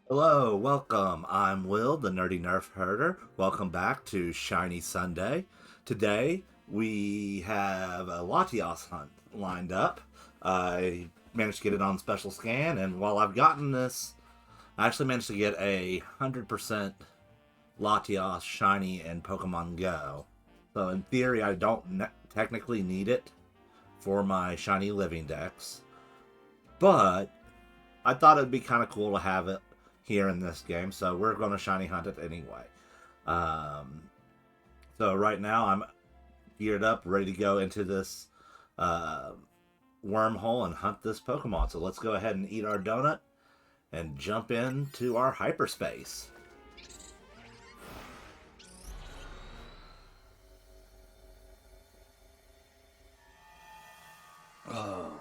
Hello, welcome. I'm Will, the Nerdy Nerf Herder. Welcome back to Shiny Sunday. Today we have a Latias hunt lined up. I managed to get it on special scan, and while I've gotten this, I actually managed to get a 100% Latias Shiny in Pokemon Go. So in theory, I don't technically need it for my Shiny Living Dex, but I thought it'd be kind of cool to have it here in this game, so we're going to shiny hunt it anyway. Um, so right now I'm geared up, ready to go into this uh, wormhole and hunt this Pokemon. So let's go ahead and eat our donut and jump into our hyperspace. Oh.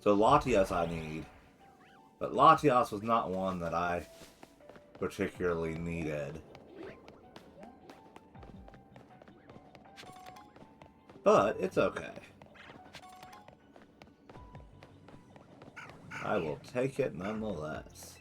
So Latias I need, but Latias was not one that I particularly needed. But it's okay. I will take it nonetheless.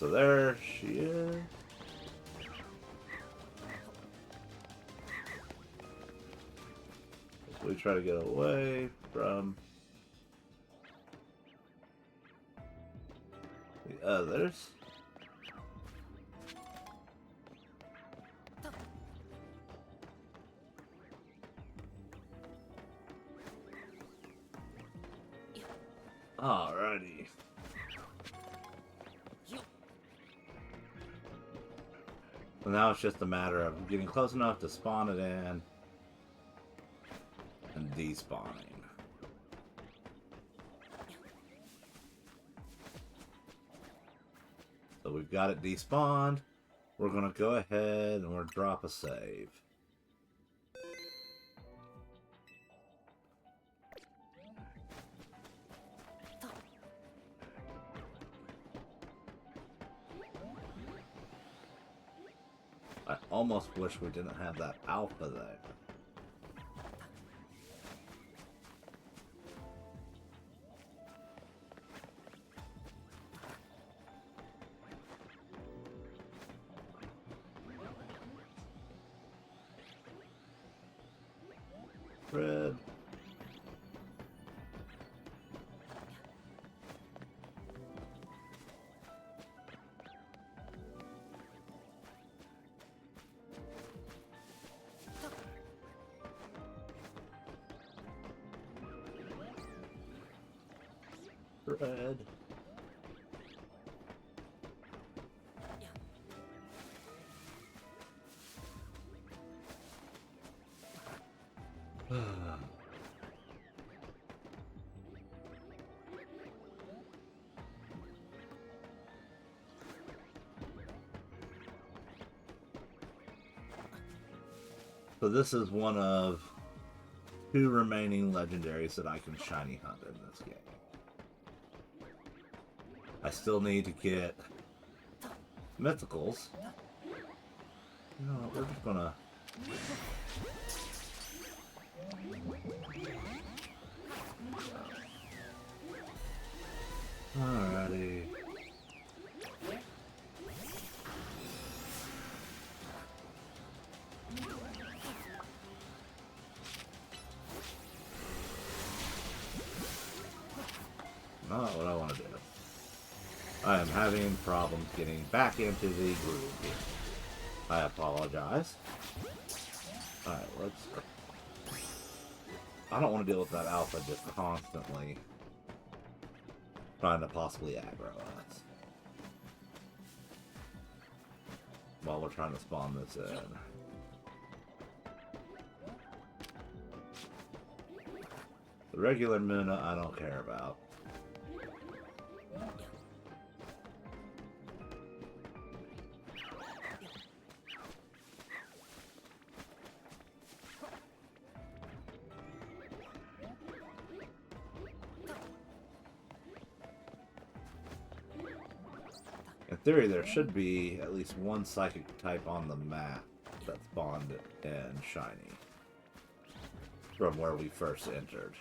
So there she is. We try to get away from the others. Alrighty. So now it's just a matter of getting close enough to spawn it in and despawning. So we've got it despawned. We're going to go ahead and we'll drop a save. I almost wish we didn't have that alpha there. Red. Red. So this is one of two remaining legendaries that I can shiny hunt in this game. I still need to get mythicals. You know, we're just gonna... Alrighty. Not what I want to do. I am having problems getting back into the groove here. I apologize. Alright, let's... I don't want to deal with that alpha just constantly trying to possibly aggro us while we're trying to spawn this in. The regular Muna I don't care about. theory, there should be at least one psychic type on the map that spawned in Shiny from where we first entered.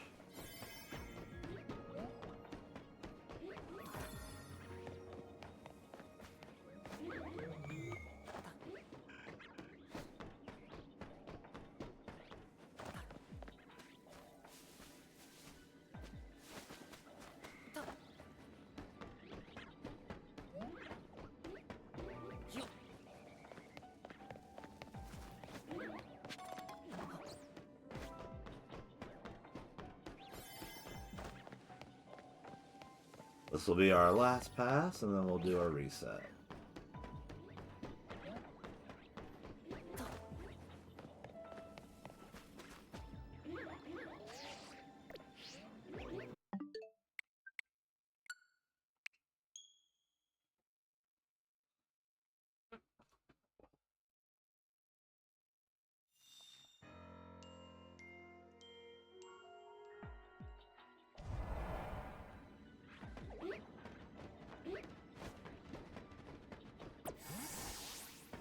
This will be our last pass, and then we'll do our reset.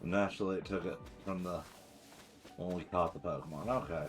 Naturally, it took it from the when we caught the Pokemon. Okay.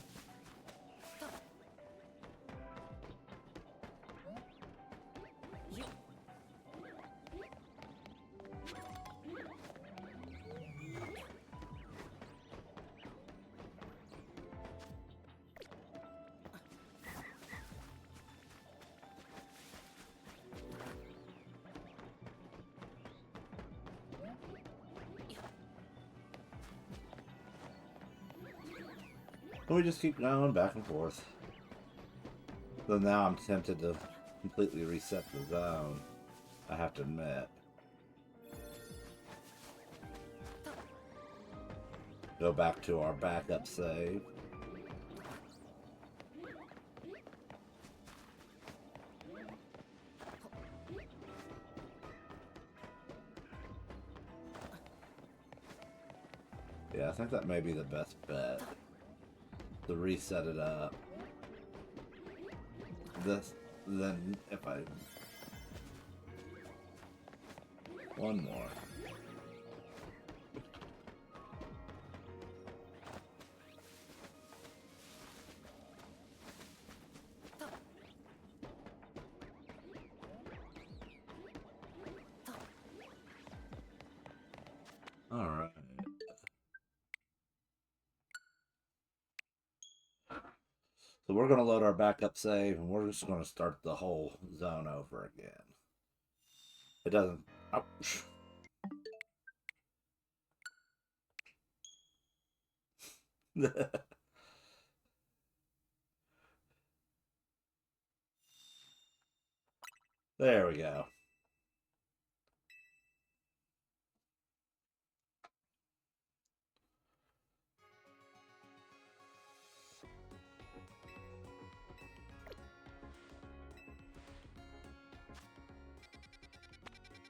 And we just keep going back and forth. So now I'm tempted to completely reset the zone, I have to admit. Go back to our backup save. Yeah, I think that may be the best bet. To reset it up. Then if I... One more. Alright. So we're going to load our backup save, and we're just going to start the whole zone over again. It doesn't... Ouch. There we go.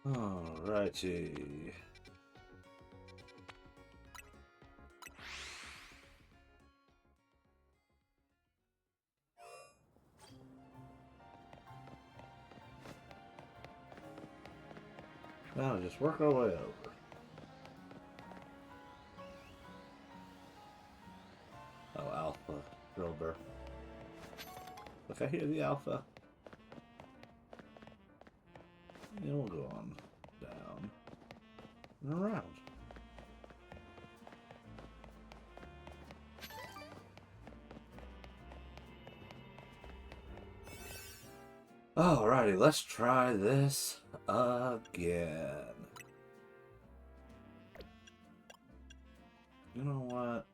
Alrighty. Now just work our way over. Oh, Alpha. Drilber. Look, I hear the Alpha. Yeah, we'll go on down and around. Alrighty, let's try this again. You know what?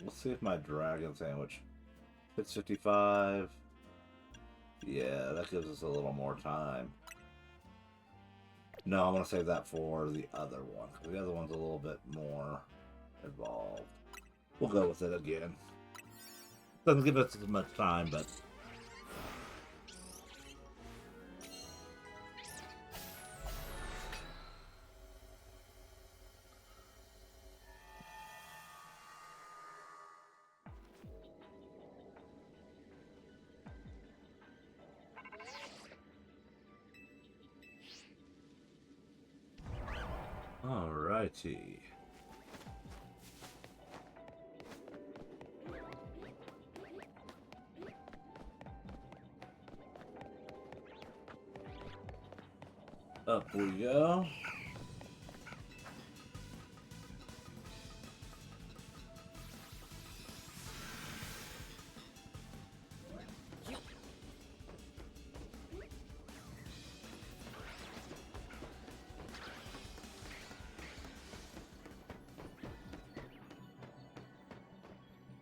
Let's see if my Dragon Sandwich hits 55. Yeah, that gives us a little more time. No, I'm going to save that for the other one, because the other one's a little bit more involved. We'll go with it again. Doesn't give us as much time, but... Righty. Up we go.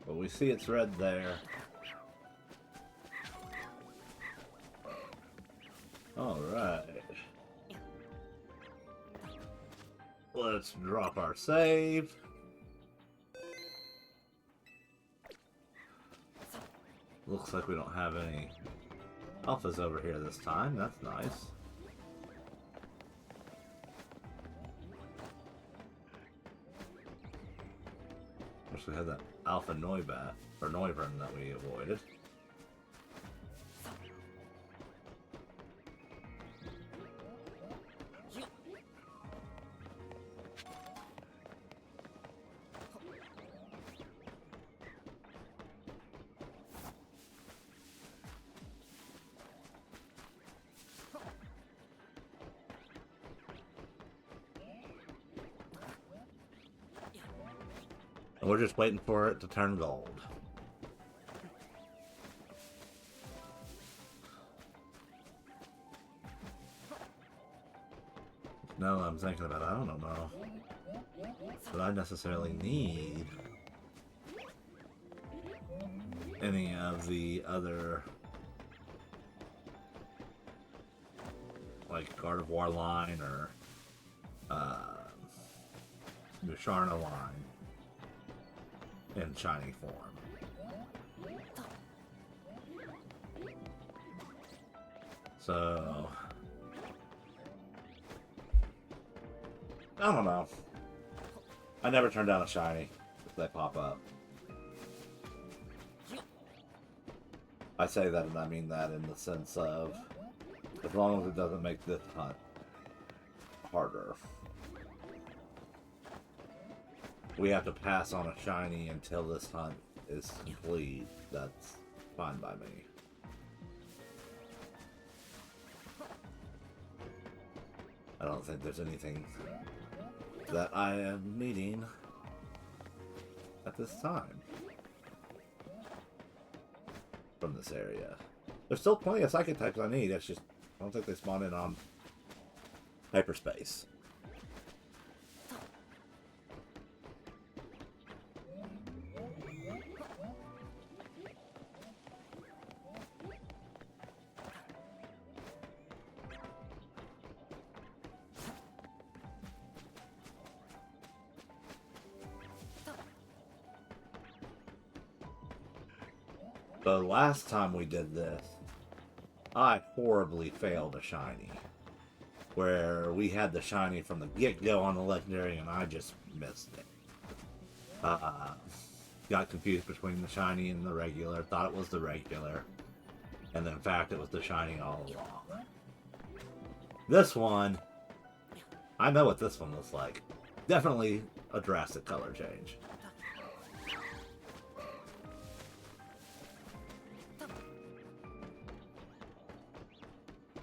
But we see it's red there. Alright. Let's drop our save. Looks like we don't have any alphas over here this time. That's nice. Wish we had that alpha Noibat, or Noivern that we avoided. And we're just waiting for it to turn gold. Now that I'm thinking about it, I don't know that I necessarily need any of the other, like, Gardevoir line or Musharna line in shiny form. So I don't know. I never turn down a shiny if they pop up. I say that and I mean that in the sense of as long as it doesn't make this hunt harder. We have to pass on a shiny until this hunt is complete. That's fine by me. I don't think there's anything that I am needing at this time from this area. There's still plenty of psychic types I need. It's just I don't think they spawn in on hyperspace. The last time we did this, I horribly failed a shiny. Where we had the shiny from the get-go on the legendary and I just missed it. Got confused between the shiny and the regular, thought it was the regular. And then in fact it was the shiny all along. This one, I know what this one looks like. Definitely a drastic color change.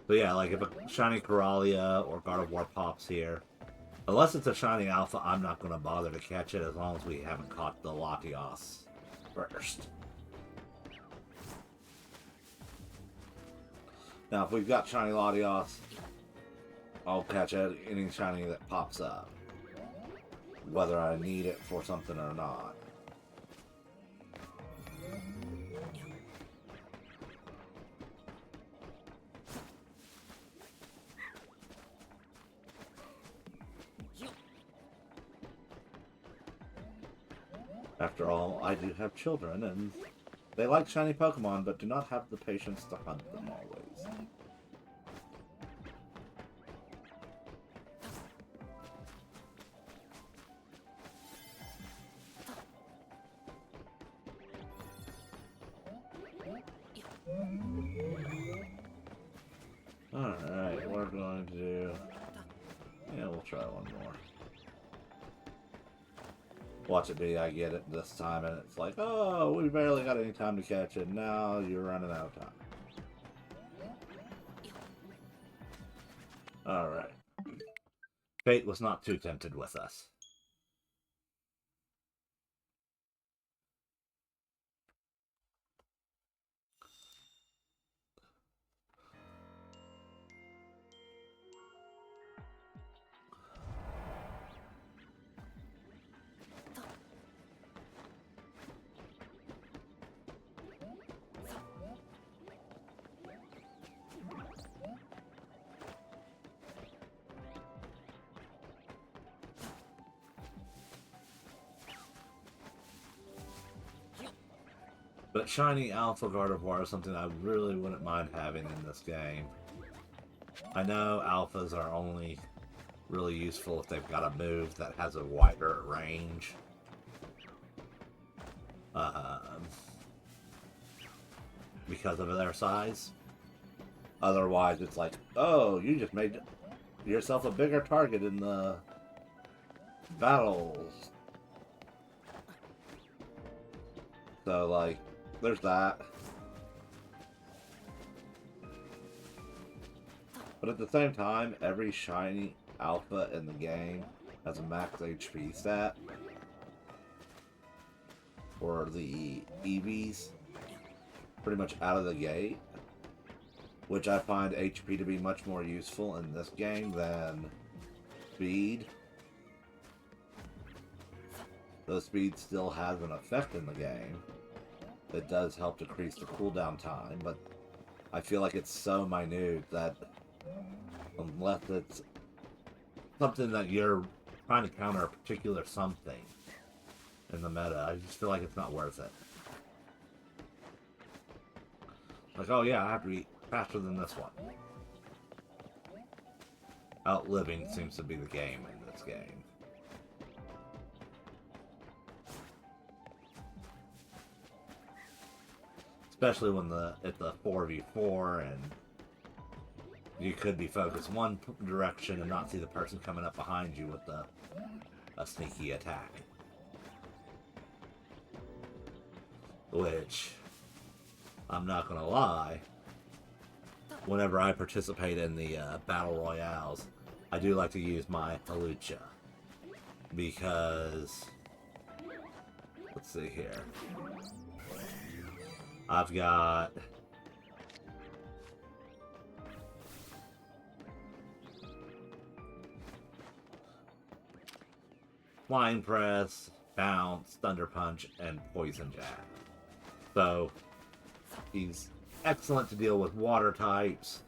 So yeah, like if a shiny Coralia or Gardevoir pops here, unless it's a shiny alpha, I'm not going to bother to catch it as long as we haven't caught the Latias first. Now, if we've got shiny Latias, I'll catch any shiny that pops up, whether I need it for something or not. After all, I do have children, and they like shiny Pokemon, but do not have the patience to hunt them always. Alright, we're going to do... Yeah, we'll try one more. watch it be, I get it this time, and it's like, oh, we barely got any time to catch it. Now you're running out of time. Alright. Fate was not too tempted with us. But Shiny Alpha Gardevoir is something I really wouldn't mind having in this game. I know Alphas are only really useful if they've got a move that has a wider range. Because of their size. Otherwise, it's like, oh, you just made yourself a bigger target in the battles. So, like, there's that. But at the same time, every shiny alpha in the game has a max HP stat for the EVs pretty much out of the gate, which I find HP to be much more useful in this game than speed. Though speed still has an effect in the game, it does help decrease the cooldown time, but I feel like it's so minute that unless it's something that you're trying to counter a particular something in the meta, I just feel like it's not worth it. Like, oh yeah, I have to be faster than this one. Outliving seems to be the game in this game. Especially when it's a 4v4 and you could be focused one direction and not see the person coming up behind you with a sneaky attack. Which, I'm not gonna lie, whenever I participate in the battle royales, I do like to use my Halucha. Because, let's see here. I've got Flying Press, Bounce, Thunder Punch, and Poison Jab. So, he's excellent to deal with water types,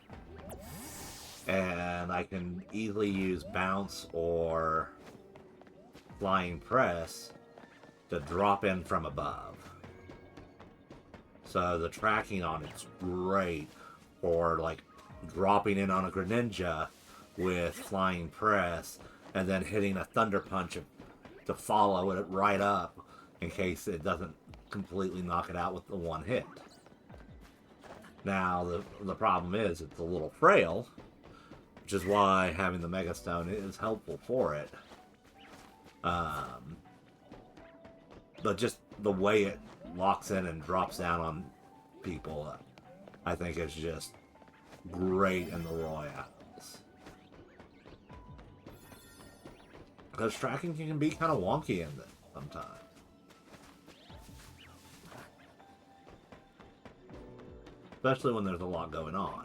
and I can easily use Bounce or Flying Press to drop in from above. So the tracking on it's great for like dropping in on a Greninja with Flying Press and then hitting a Thunder Punch to follow it right up in case it doesn't completely knock it out with the one hit. Now the problem is it's a little frail, which is why having the Mega Stone is helpful for it. But just the way it locks in and drops down on people, I think is just great in the Royals. Because tracking can be kind of wonky in it sometimes. Especially when there's a lot going on.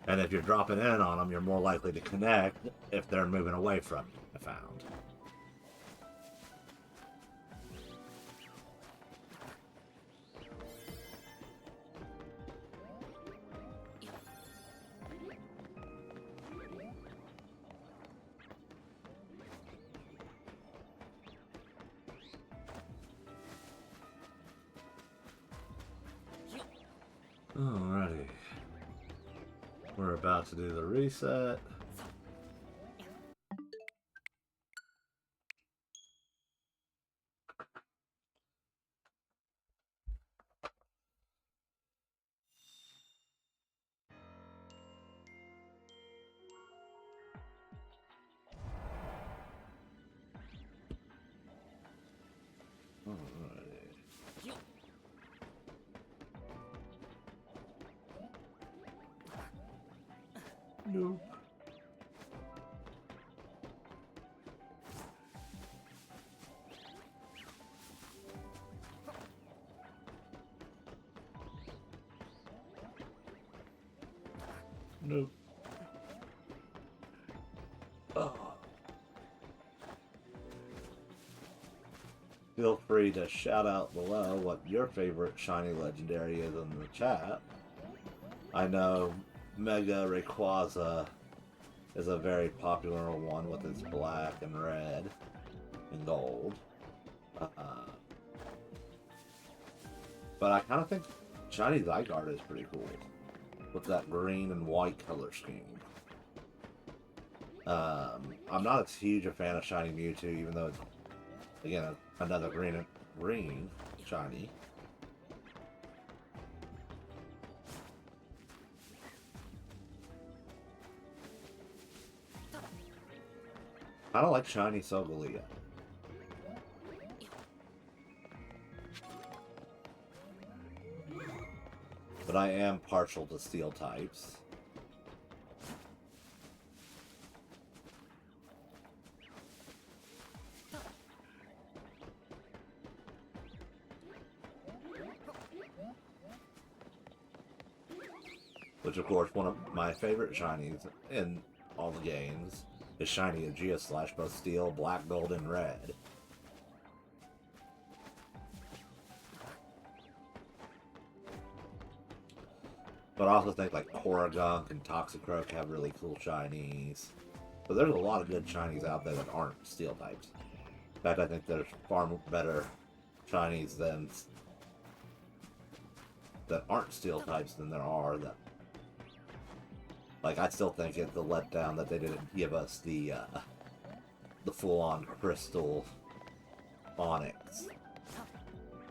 And if you're dropping in on them, you're more likely to connect if they're moving away from you, I found. Alrighty. We're about to do the reset. Nope. Nope. Oh. Feel free to shout out below what your favorite shiny legendary is in the chat. I know Mega Rayquaza is a very popular one with its black and red and gold. But I kind of think Shiny Zygarde is pretty cool with that green and white color scheme. I'm not as huge a fan of Shiny Mewtwo, even though it's, again, another green shiny. I don't like Shiny Solgaleo. But I am partial to steel types. Which, of course, one of my favorite shinies in all the games is Shiny Aegislash, both steel, black, gold, and red. But I also think like Korrigunk and Toxicroak have really cool shinies. But there's a lot of good shinies out there that aren't steel types. In fact, I think there's far better shinies that aren't steel types than there are that. Like, I still think it's a letdown that they didn't give us the full-on crystal Onyx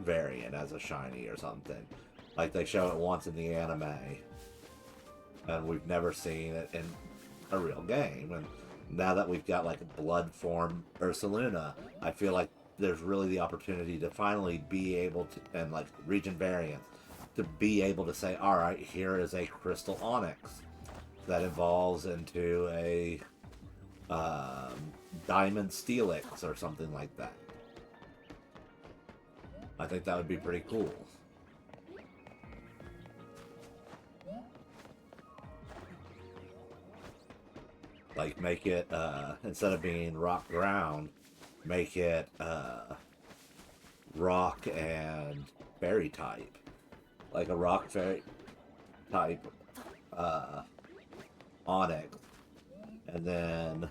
variant as a shiny or something. Like, they show it once in the anime, and we've never seen it in a real game. And now that we've got, like, a blood form Ursaluna, I feel like there's really the opportunity to finally be able to, and, like, region variants, to be able to say, alright, here is a crystal Onyx that evolves into a Diamond Steelix or something like that. I think that would be pretty cool. Like, make it, instead of being rock ground, make it rock and fairy type. Like a rock fairy type Onyx, and then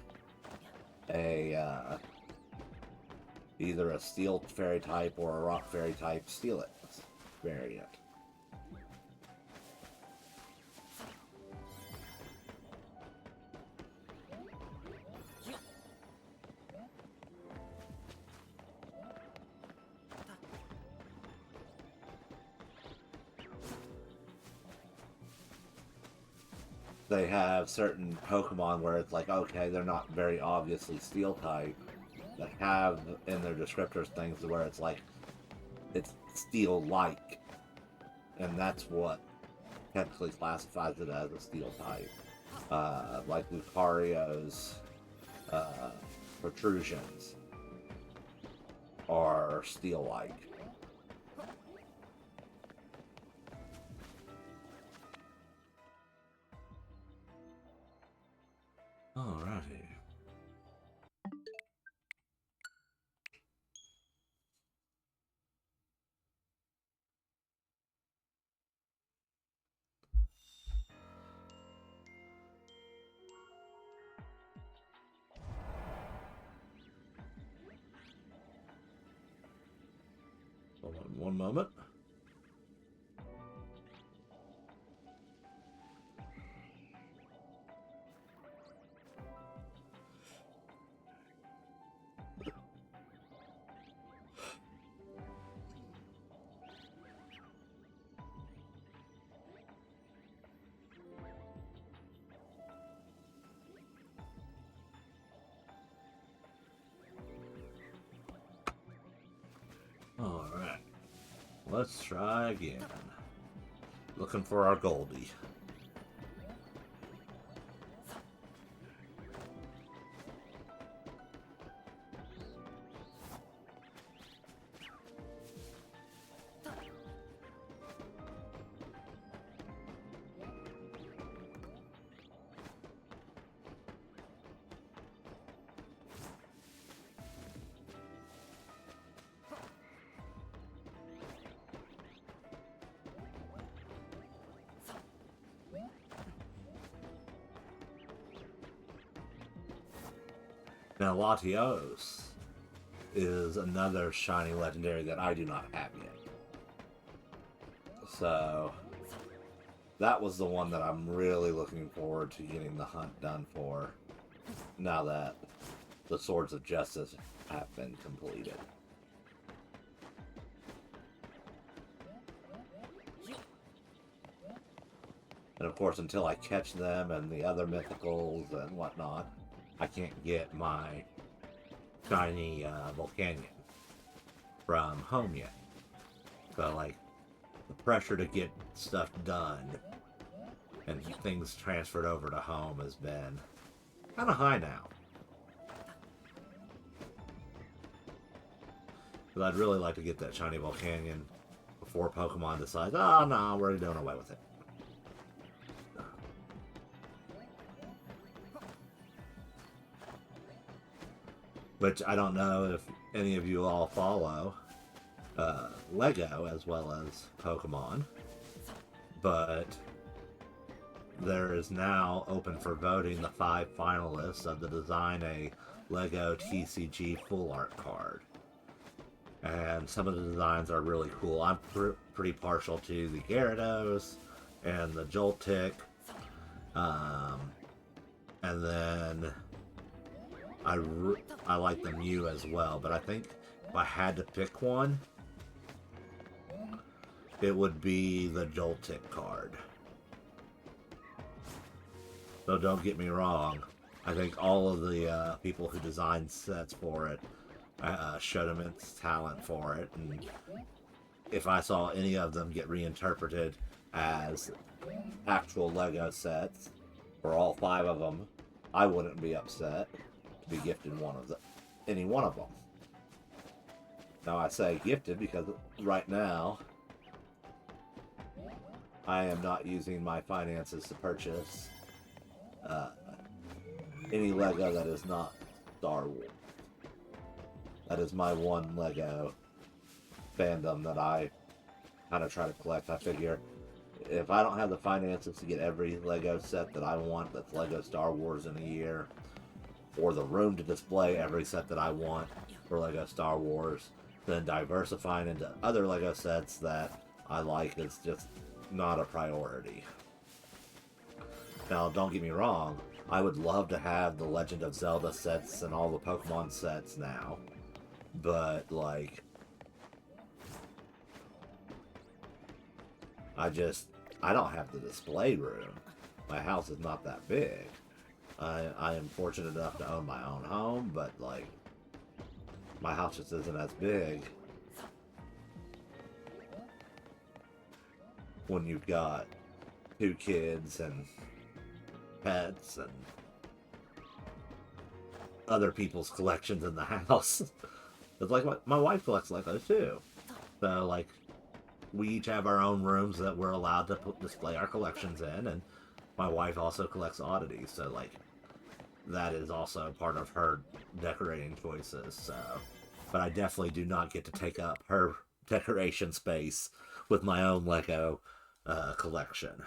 a either a steel fairy type or a rock fairy type Steelix variant. They have certain Pokemon where it's like, okay, they're not very obviously steel type, that have in their descriptors things where it's like, it's steel-like, and that's what technically classifies it as a steel type. Like Lucario's protrusions are steel-like. Alrighty. Hold on one moment. Alright. Let's try again. Looking for our Goldie. Now, Latios is another shiny legendary that I do not have yet. So, that was the one that I'm really looking forward to getting the hunt done for, now that the Swords of Justice have been completed. And of course, until I catch them and the other mythicals and whatnot, I can't get my shiny Volcanion from home yet. So, like, the pressure to get stuff done and things transferred over to home has been kind of high now. But I'd really like to get that shiny Volcanion before Pokemon decides, oh no, we're doing away with it. Which I don't know if any of you all follow Lego as well as Pokemon, but there is now open for voting the 5 finalists of the Design a Lego TCG Full Art card. And some of the designs are really cool. I'm pretty partial to the Gyarados and the Joltik. And then I like the Mew as well, but I think if I had to pick one, it would be the Joltik card. So don't get me wrong, I think all of the people who designed sets for it showed immense talent for it, and if I saw any of them get reinterpreted as actual Lego sets, for all 5 of them, I wouldn't be upset to be gifted any one of them. Now I say gifted because right now I am not using my finances to purchase any Lego that is not Star Wars. That is my one Lego fandom that I kind of try to collect. I figure if I don't have the finances to get every Lego set that I want that's Lego Star Wars in a year, or the room to display every set that I want for Lego Star Wars, then diversifying into other Lego sets that I like is just not a priority. Now, don't get me wrong, I would love to have the Legend of Zelda sets and all the Pokemon sets now, but, like, I don't have the display room. My house is not that big. I am fortunate enough to own my own home, but, like, my house just isn't as big when you've got 2 kids and pets and other people's collections in the house. It's like my wife collects Legos too. So, like, we each have our own rooms that we're allowed to display our collections in, and my wife also collects oddities, so, like, that is also part of her decorating choices, so. But I definitely do not get to take up her decoration space with my own Lego collection.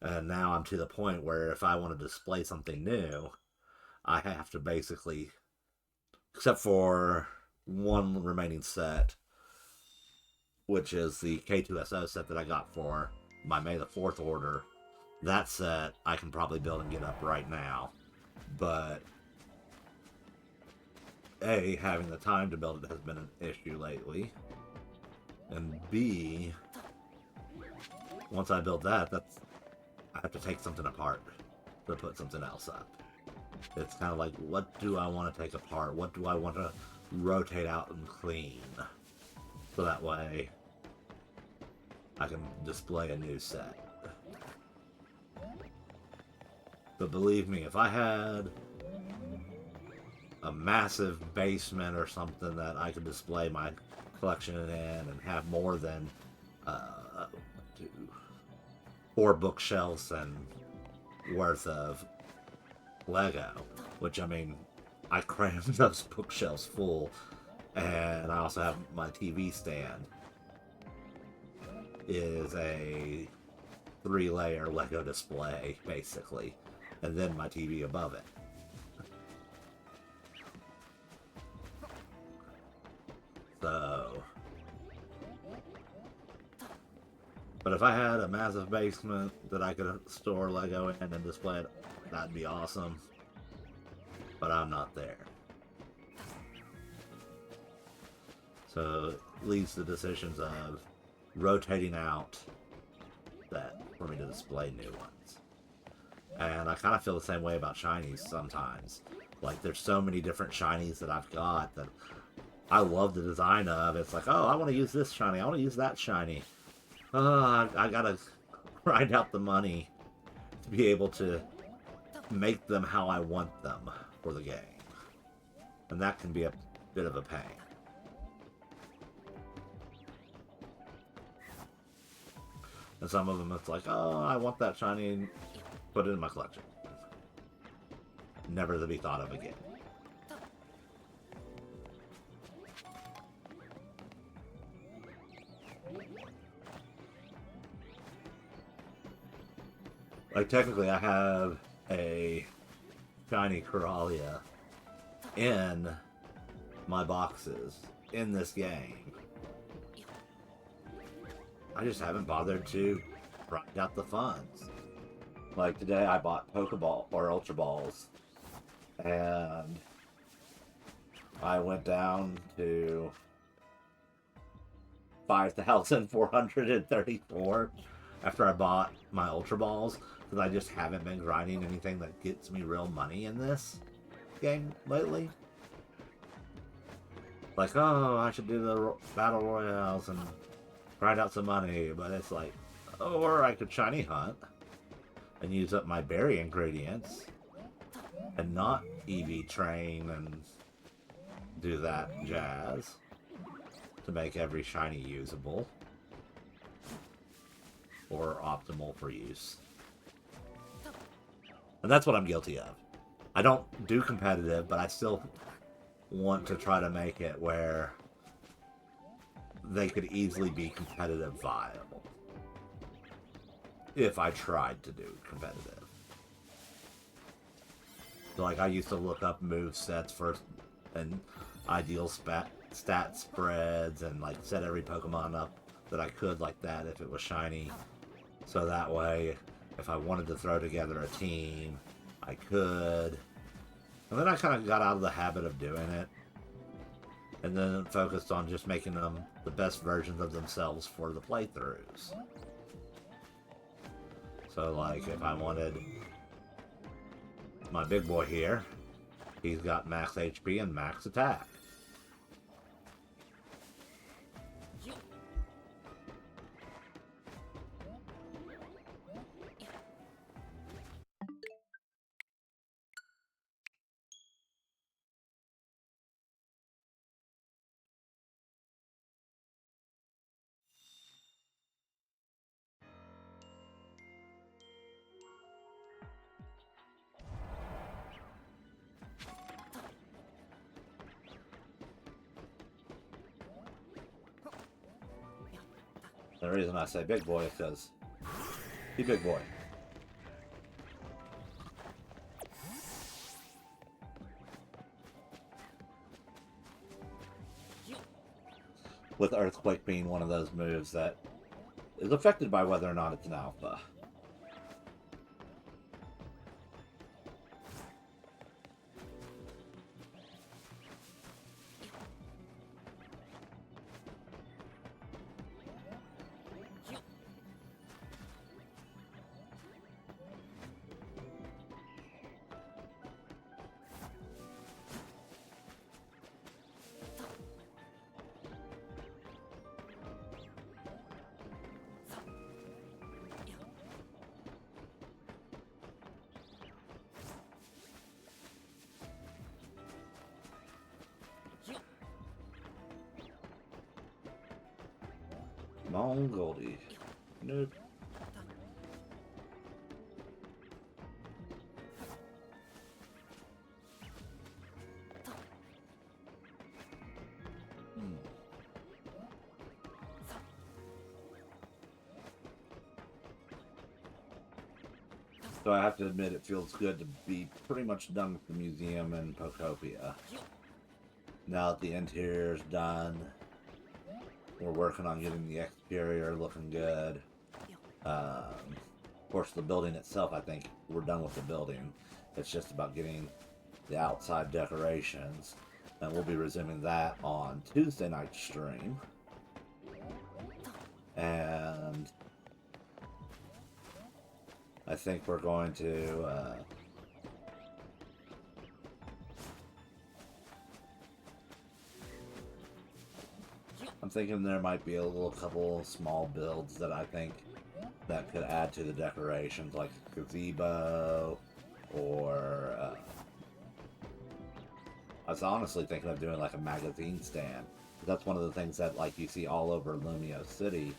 And now I'm to the point where if I want to display something new, I have to basically, except for one remaining set, which is the K2SO set that I got for my May the 4th order. That set I can probably build and get up right now. But A, having the time to build it has been an issue lately. And B, once I build that, I have to take something apart to put something else up. It's kind of like, what do I want to take apart? What do I want to rotate out and clean? So that way I can display a new set. But believe me, if I had a massive basement or something that I could display my collection in and have more than 4 bookshelves and worth of Lego, which, I mean, I crammed those bookshelves full, and I also have my TV stand is a 3-layer Lego display, basically, and then my TV above it. But if I had a massive basement that I could store Lego in and display it, that'd be awesome. But I'm not there. So it leads to decisions of rotating out that for me to display new ones. And I kind of feel the same way about shinies sometimes. Like, there's so many different shinies that I've got that I love the design of. It's like, oh, I want to use this shiny. I want to use that shiny. Oh, I gotta grind out the money to be able to make them how I want them for the game. And that can be a bit of a pain. And some of them, it's like, oh, I want that shiny, and put it in my collection. Never to be thought of again. Like, technically, I have a shiny Coralia in my boxes in this game. I just haven't bothered to grind out the funds. Like, today I bought Pokeball or Ultra Balls, and I went down to 5,434 after I bought my Ultra Balls, because I just haven't been grinding anything that gets me real money in this game lately. Like, oh, I should do the Battle Royales and grind out some money, but it's like, or I could shiny hunt and use up my berry ingredients and not EV train and do that jazz to make every shiny usable or optimal for use. And that's what I'm guilty of. I don't do competitive, but I still want to try to make it where they could easily be competitive viable if I tried to do competitive. So, like, I used to look up move sets first and ideal stat spreads and, like, set every Pokemon up that I could like that if it was shiny. So that way, if I wanted to throw together a team, I could. And then I kind of got out of the habit of doing it. And then focused on just making them the best versions of themselves for the playthroughs. So, like, if I wanted my big boy here, he's got max HP and max attack. The reason I say big boy is because he's big boy. With Earthquake being one of those moves that is affected by whether or not it's an alpha. Goldie. Nope. So I have to admit, it feels good to be pretty much done with the museum and Pokopia. Now that the interior's done, we're working on getting the exterior looking good. Of course, the building itself, I think we're done with the building. It's just about getting the outside decorations, and we'll be resuming that on Tuesday night stream. And I think we're going to I'm thinking there might be a little couple small builds that I think that could add to the decorations, like a gazebo, or I was honestly thinking of doing like a magazine stand. That's one of the things that like you see all over Lumio City,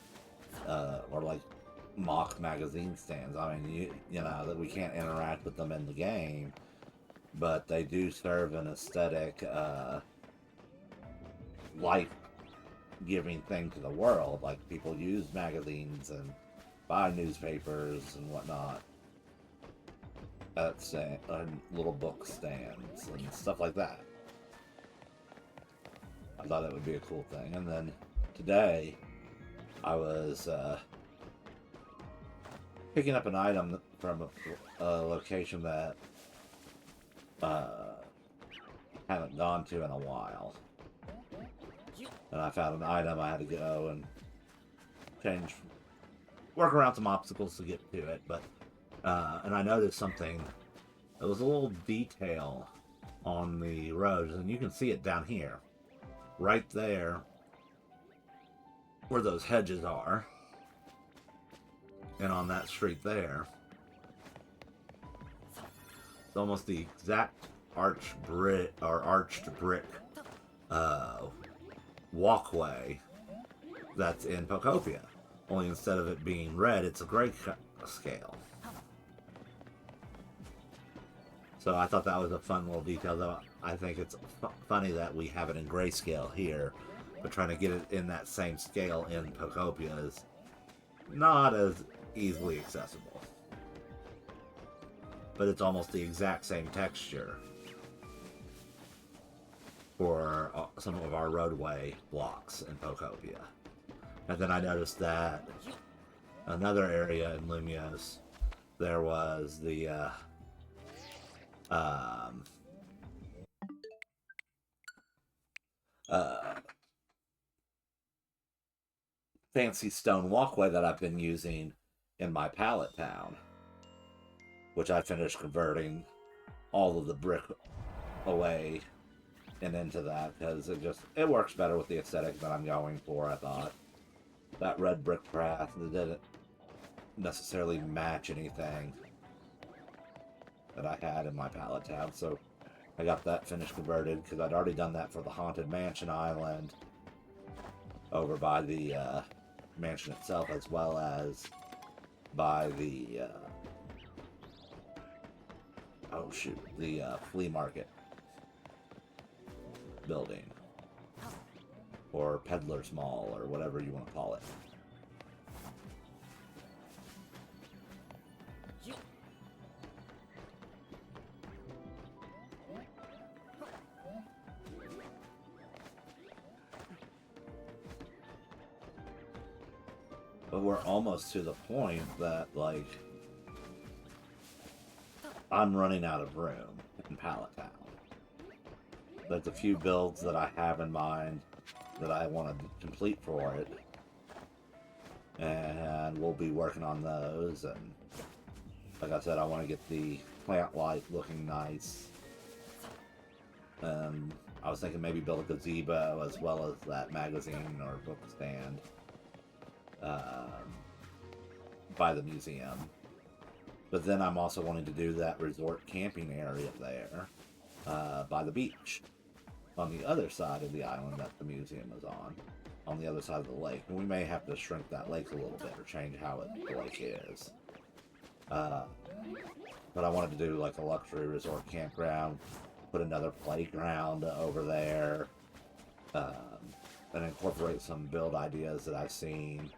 or like mock magazine stands. I mean, you know that we can't interact with them in the game, but they do serve an aesthetic, life-giving thing to the world. Like people use magazines and buy newspapers and whatnot at little book stands and stuff like that. I thought that would be a cool thing. And then today, I was picking up an item from a location that haven't gone to in a while. And I found an item. I had to go and work around some obstacles to get to it. But and I noticed something. There was a little detail on the roads, and you can see it down here, right there, where those hedges are, and on that street there. It's almost the exact arched brick walkway that's in Pocopia. Only instead of it being red, it's a gray scale. So I thought that was a fun little detail, though I think it's funny that we have it in grayscale here, but trying to get it in that same scale in Pocopia is not as easily accessible. But it's almost the exact same texture for some of our roadway blocks in Pocopia. And then I noticed that another area in Lumios, there was the fancy stone walkway that I've been using in my pallet town, which I finished converting all of the brick away and into that because it works better with the aesthetic that I'm going for. I thought that red brick path didn't necessarily match anything that I had in my pallet town, so I got that finished converted because I'd already done that for the Haunted Mansion Island over by the mansion itself, as well as by the the flea market building, or Peddler's Mall, or whatever you want to call it. But we're almost to the point that, like, I'm running out of room in Pallet Town. There's a few builds that I have in mind that I want to complete for it. And we'll be working on those. And like I said, I want to get the plant life looking nice. I was thinking maybe build a gazebo as well as that magazine or book stand by the museum. But then I'm also wanting to do that resort camping area there by the beach on the other side of the island that the museum is on the other side of the lake. And we may have to shrink that lake a little bit or change how the lake is. But I wanted to do like a luxury resort campground, put another playground over there, and incorporate some build ideas that I've seen.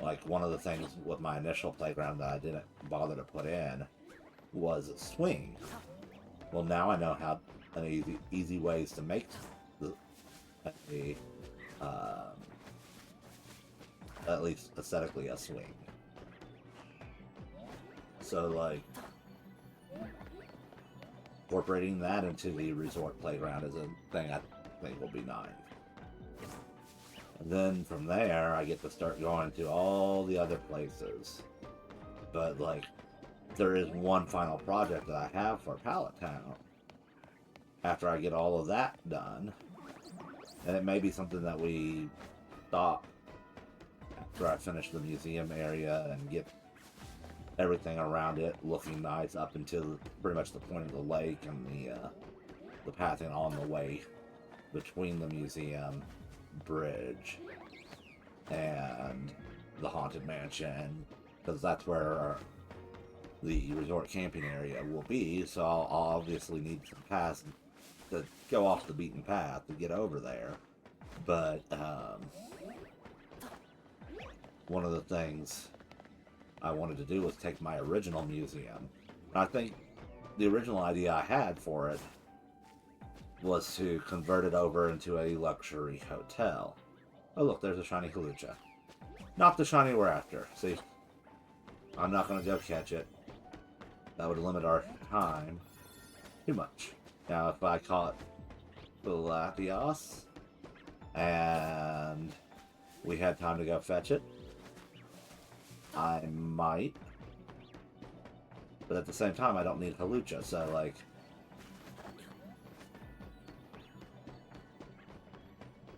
Like, one of the things with my initial playground that I didn't bother to put in was a swing. Well, now I know how easy ways to make at least aesthetically, a swing. So, like, incorporating that into the resort playground is a thing I think will be nice. And then from there, I get to start going to all the other places. But, like, there is one final project that I have for Pallet Town. After I get all of that done, and it may be something that we stop after I finish the museum area and get everything around it looking nice up until pretty much the point of the lake and the pathing on the way between the museum bridge and the haunted mansion, because that's where the resort camping area will be. So I'll obviously need some paths to go off the beaten path to get over there. But one of the things I wanted to do was take my original museum. And I think the original idea I had for it was to convert it over into a luxury hotel. Oh look, there's a shiny Halucha. Not the shiny we're after. See, I'm not going to go catch it. That would limit our time too much. Now, if I caught the Latias and we had time to go fetch it, I might. But at the same time, I don't need Halucha, so, like,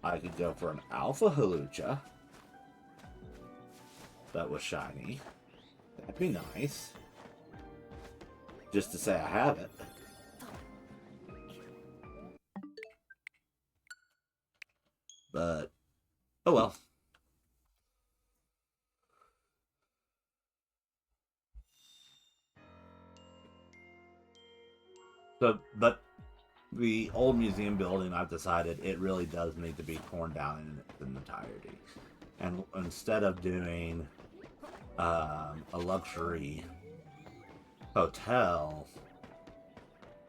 I could go for an Alpha Halucha that was shiny. That'd be nice. Just to say I have it. But, oh well. So, but the old museum building, I've decided it really does need to be torn down in its entirety. And instead of doing a luxury hotel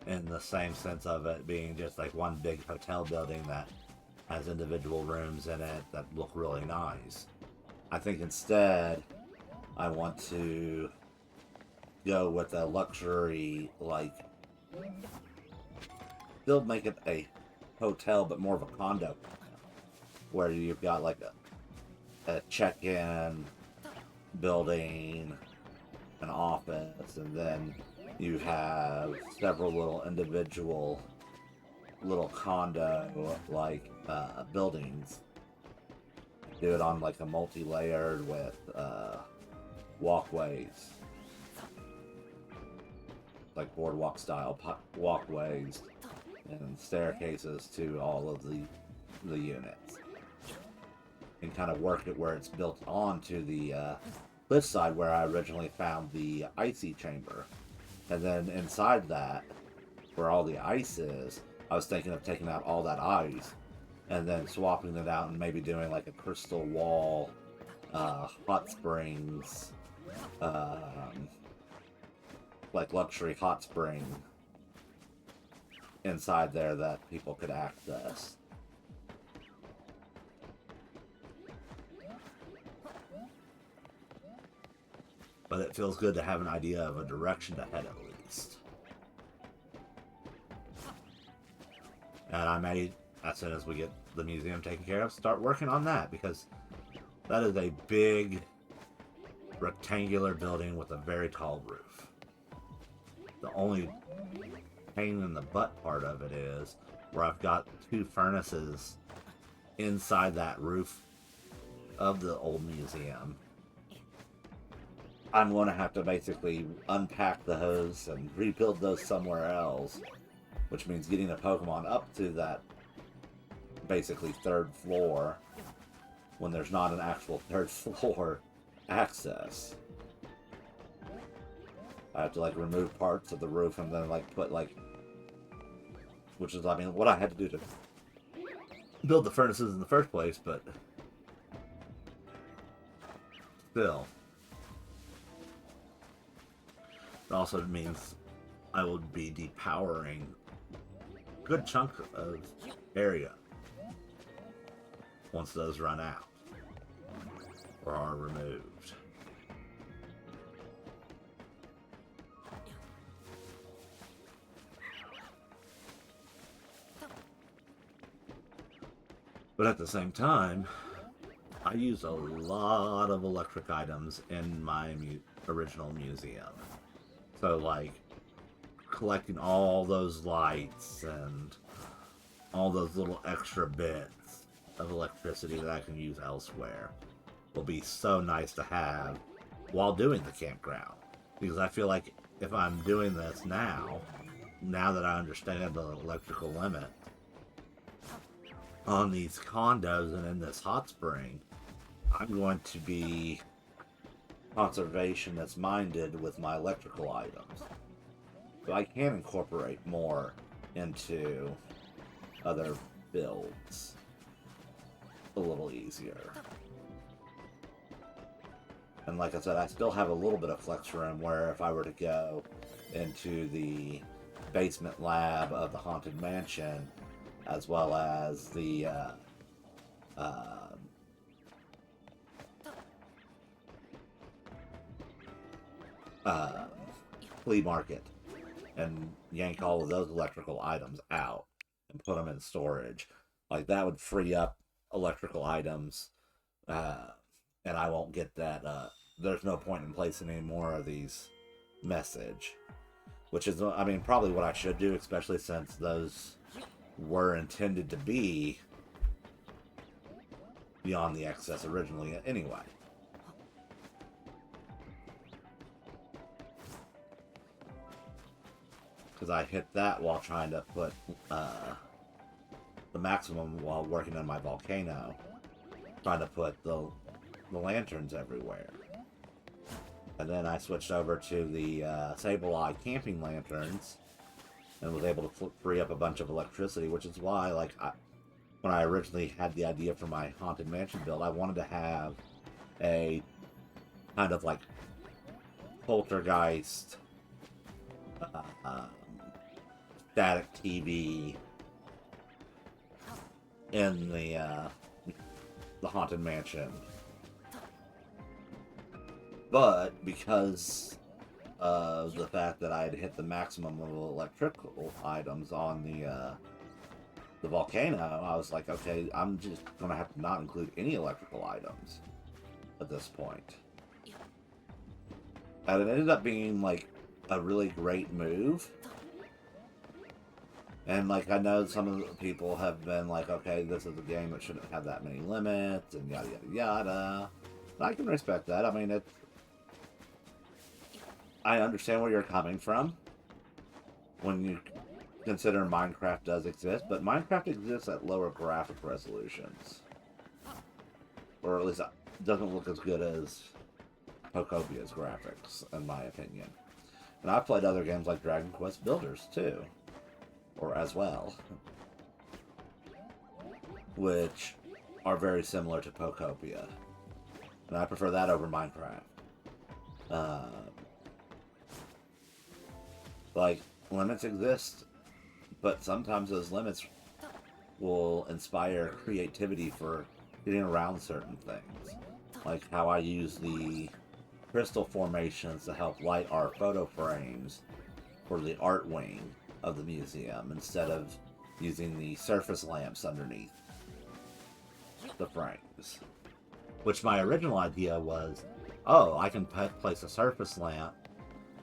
in the same sense of it being just like one big hotel building that has individual rooms in it that look really nice, I think instead I want to go with a luxury, like, still make it a hotel but more of a condo, where you've got like a check-in building, an office, and then you have several little individual little condo like buildings. Do it on like a multi-layered with walkways, like boardwalk style walkways and staircases to all of the units, and kind of work it where it's built onto the cliffside where I originally found the icy chamber. And then inside that, where all the ice is, I was thinking of taking out all that ice and then swapping it out and maybe doing like a crystal wall, hot springs, like luxury hot spring inside there that people could access. But it feels good to have an idea of a direction to head at least. And I may, as soon as we get the museum taken care of, start working on that, because that is a big rectangular building with a very tall roof. The only pain in the butt part of it is where I've got two furnaces inside that roof of the old museum. I'm going to have to basically unpack the hose and rebuild those somewhere else, which means getting a Pokemon up to that basically third floor when there's not an actual third floor access. I have to like remove parts of the roof and then like put like, which is, I mean, what I had to do to build the furnaces in the first place, but still. It also means I will be depowering a good chunk of area once those run out. or are removed. But at the same time, I use a lot of electric items in my original museum. So, like, collecting all those lights and all those little extra bits of electricity that I can use elsewhere will be so nice to have while doing the campground. Because I feel like if I'm doing this now that I understand the electrical limit on these condos and in this hot spring, I'm going to be conservationist minded with my electrical items. So I can incorporate more into other builds a little easier. And like I said, I still have a little bit of flex room where if I were to go into the basement lab of the Haunted Mansion, as well as the flea market, and yank all of those electrical items out and put them in storage, like that would free up electrical items, and I won't get that. There's no point in placing any more of these message, which is, I mean, probably what I should do, especially since those were intended to be beyond the excess originally anyway. Because I hit that while trying to put the maximum while working on my volcano, trying to put the lanterns everywhere. And then I switched over to the Sable Eye camping lanterns and was able to free up a bunch of electricity, which is why, like, when I originally had the idea for my Haunted Mansion build, I wanted to have a kind of like poltergeist static TV in the Haunted Mansion. But because of the fact that I had hit the maximum of electrical items on the volcano, I was like, okay, I'm just gonna have to not include any electrical items at this point. And it ended up being like a really great move. And like, I know some of the people have been like, okay, this is a game that shouldn't have that many limits and yada yada yada. And I can respect that. I mean, I understand where you're coming from when you consider Minecraft does exist, but Minecraft exists at lower graphic resolutions. Or at least it doesn't look as good as Pocopia's graphics, in my opinion. And I've played other games like Dragon Quest Builders, too. Or as well. Which are very similar to Pocopia. And I prefer that over Minecraft. Like, limits exist, but sometimes those limits will inspire creativity for getting around certain things. Like how I use the crystal formations to help light our photo frames for the art wing of the museum instead of using the surface lamps underneath the frames. Which my original idea was, oh, I can place a surface lamp,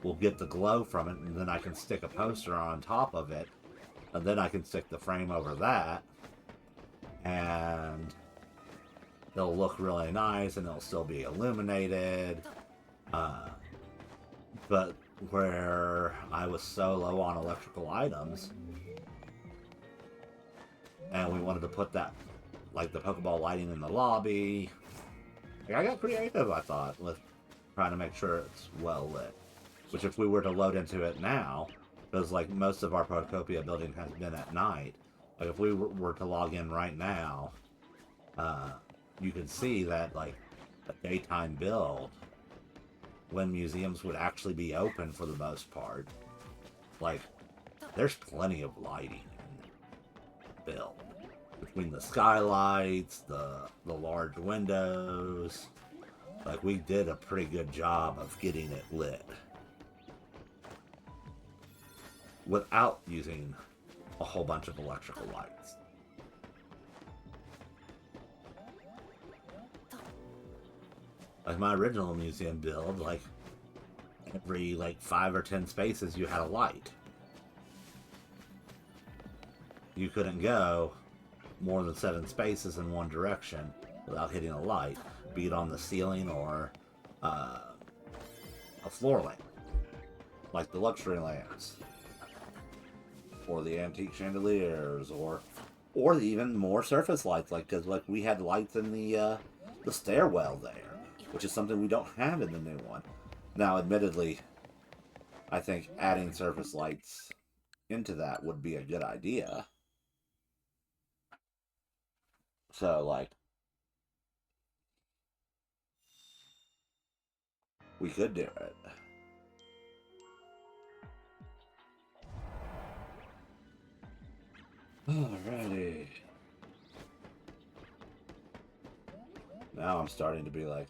we'll get the glow from it, and then I can stick a poster on top of it, and then I can stick the frame over that, and it'll look really nice, and it'll still be illuminated. But where I was so low on electrical items, and we wanted to put that, like the Pokeball lighting in the lobby, like, I got creative, I thought, with trying to make sure it's well lit. Which if we were to load into it now, because like most of our Protopia building has been at night, like if we were to log in right now, you can see that like a daytime build, when museums would actually be open for the most part, like there's plenty of lighting in the build. Between the skylights, the large windows, Like, we did a pretty good job of getting it lit without using a whole bunch of electrical lights. Like my original museum build, like every like 5 or 10 spaces you had a light. You couldn't go more than 7 spaces in one direction without hitting a light, be it on the ceiling or a floor lamp, like the luxury lamps, or the antique chandeliers, or even more surface lights, like because like we had lights in the stairwell there, which is something we don't have in the new one. Now, admittedly, I think adding surface lights into that would be a good idea. So, like, we could do it. Alrighty. Now I'm starting to be like,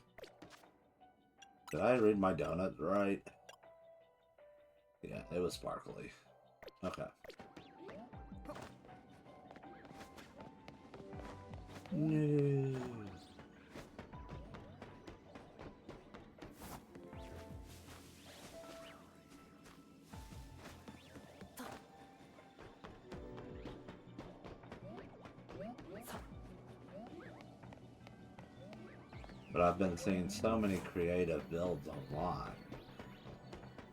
did I read my donut right? Yeah, it was sparkly. Okay. No. But I've been seeing so many creative builds online.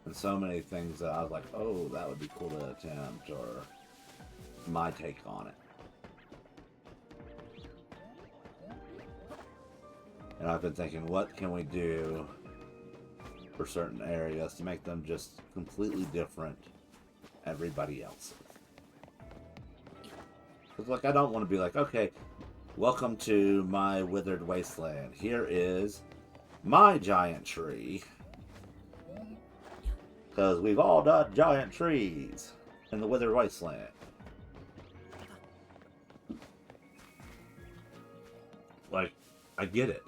And so many things that I was like, oh, that would be cool to attempt, or my take on it. And I've been thinking, what can we do for certain areas to make them just completely different everybody else? Because, like, I don't want to be like, okay, welcome to my withered wasteland. Here is my giant tree. Because we've all done giant trees in the withered wasteland. Like, I get it.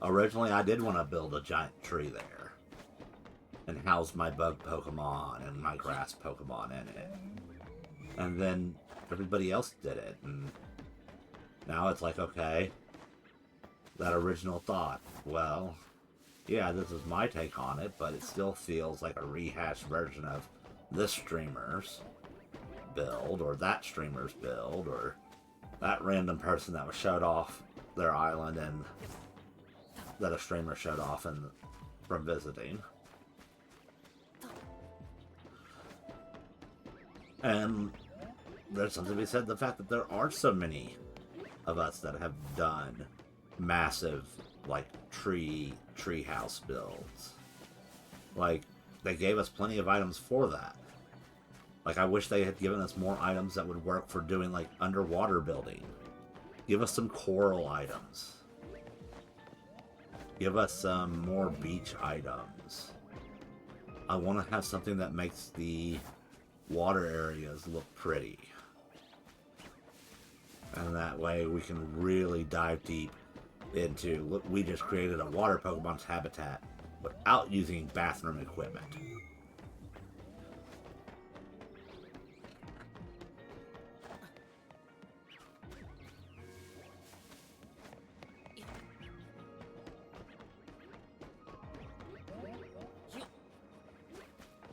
Originally, I did want to build a giant tree there and house my bug Pokemon and my grass Pokemon in it. And then everybody else did it, and now it's like, okay, that original thought, well, yeah, this is my take on it, but it still feels like a rehashed version of this streamer's build, or that streamer's build, or that random person that was showed off their island and that a streamer showed off from visiting. And there's something to be said, the fact that there are so many of us that have done massive, like, treehouse builds. Like, they gave us plenty of items for that. Like, I wish they had given us more items that would work for doing, like, underwater building. Give us some coral items. Give us some more beach items. I want to have something that makes the water areas look pretty. And that way we can really dive deep into, look, we just created a water Pokemon's habitat without using bathroom equipment.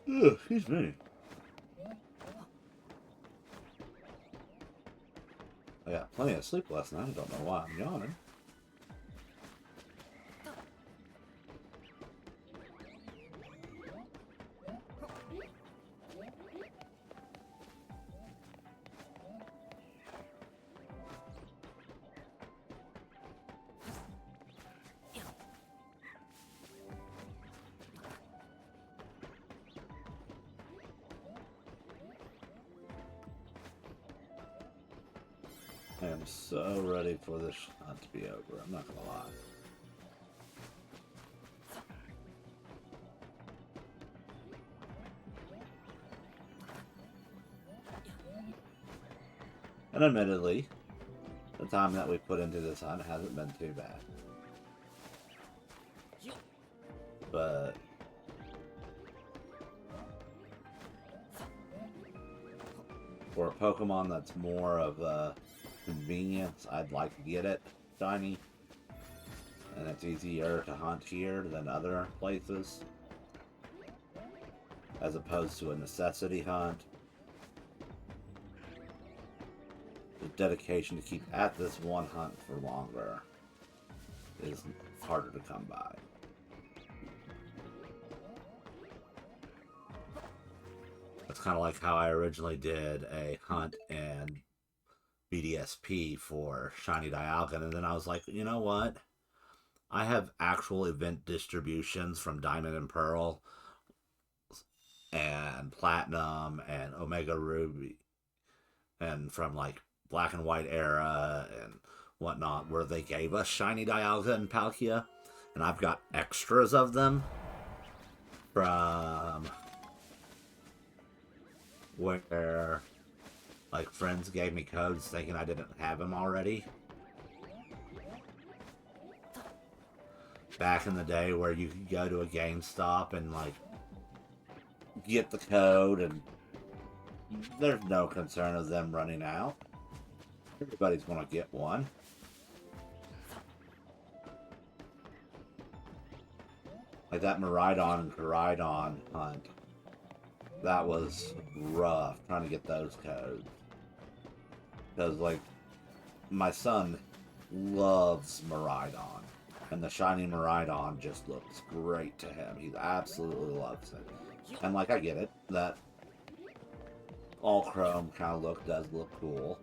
Ugh, excuse me. I got plenty of sleep last night. I don't know why I'm yawning. I am so ready for this hunt to be over. I'm not gonna lie. And admittedly, the time that we put into this hunt hasn't been too bad. But for a Pokemon that's more of a convenience, I'd like to get it shiny. And it's easier to hunt here than other places, as opposed to a necessity hunt. The dedication to keep at this one hunt for longer is harder to come by. That's kind of like how I originally did a hunt and BDSP for Shiny Dialga, and then I was like, you know what? I have actual event distributions from Diamond and Pearl and Platinum and Omega Ruby and from like Black and White era and whatnot, where they gave us Shiny Dialga and Palkia, and I've got extras of them from where like friends gave me codes thinking I didn't have them already. Back in the day where you could go to a GameStop and like get the code and there's no concern of them running out. Everybody's gonna get one. Like that Miraidon and Koraidon hunt. That was rough trying to get those codes. Because like my son loves Miraidon. And the shiny Miraidon just looks great to him. He absolutely loves it. And like I get it, that all chrome kind of look does look cool.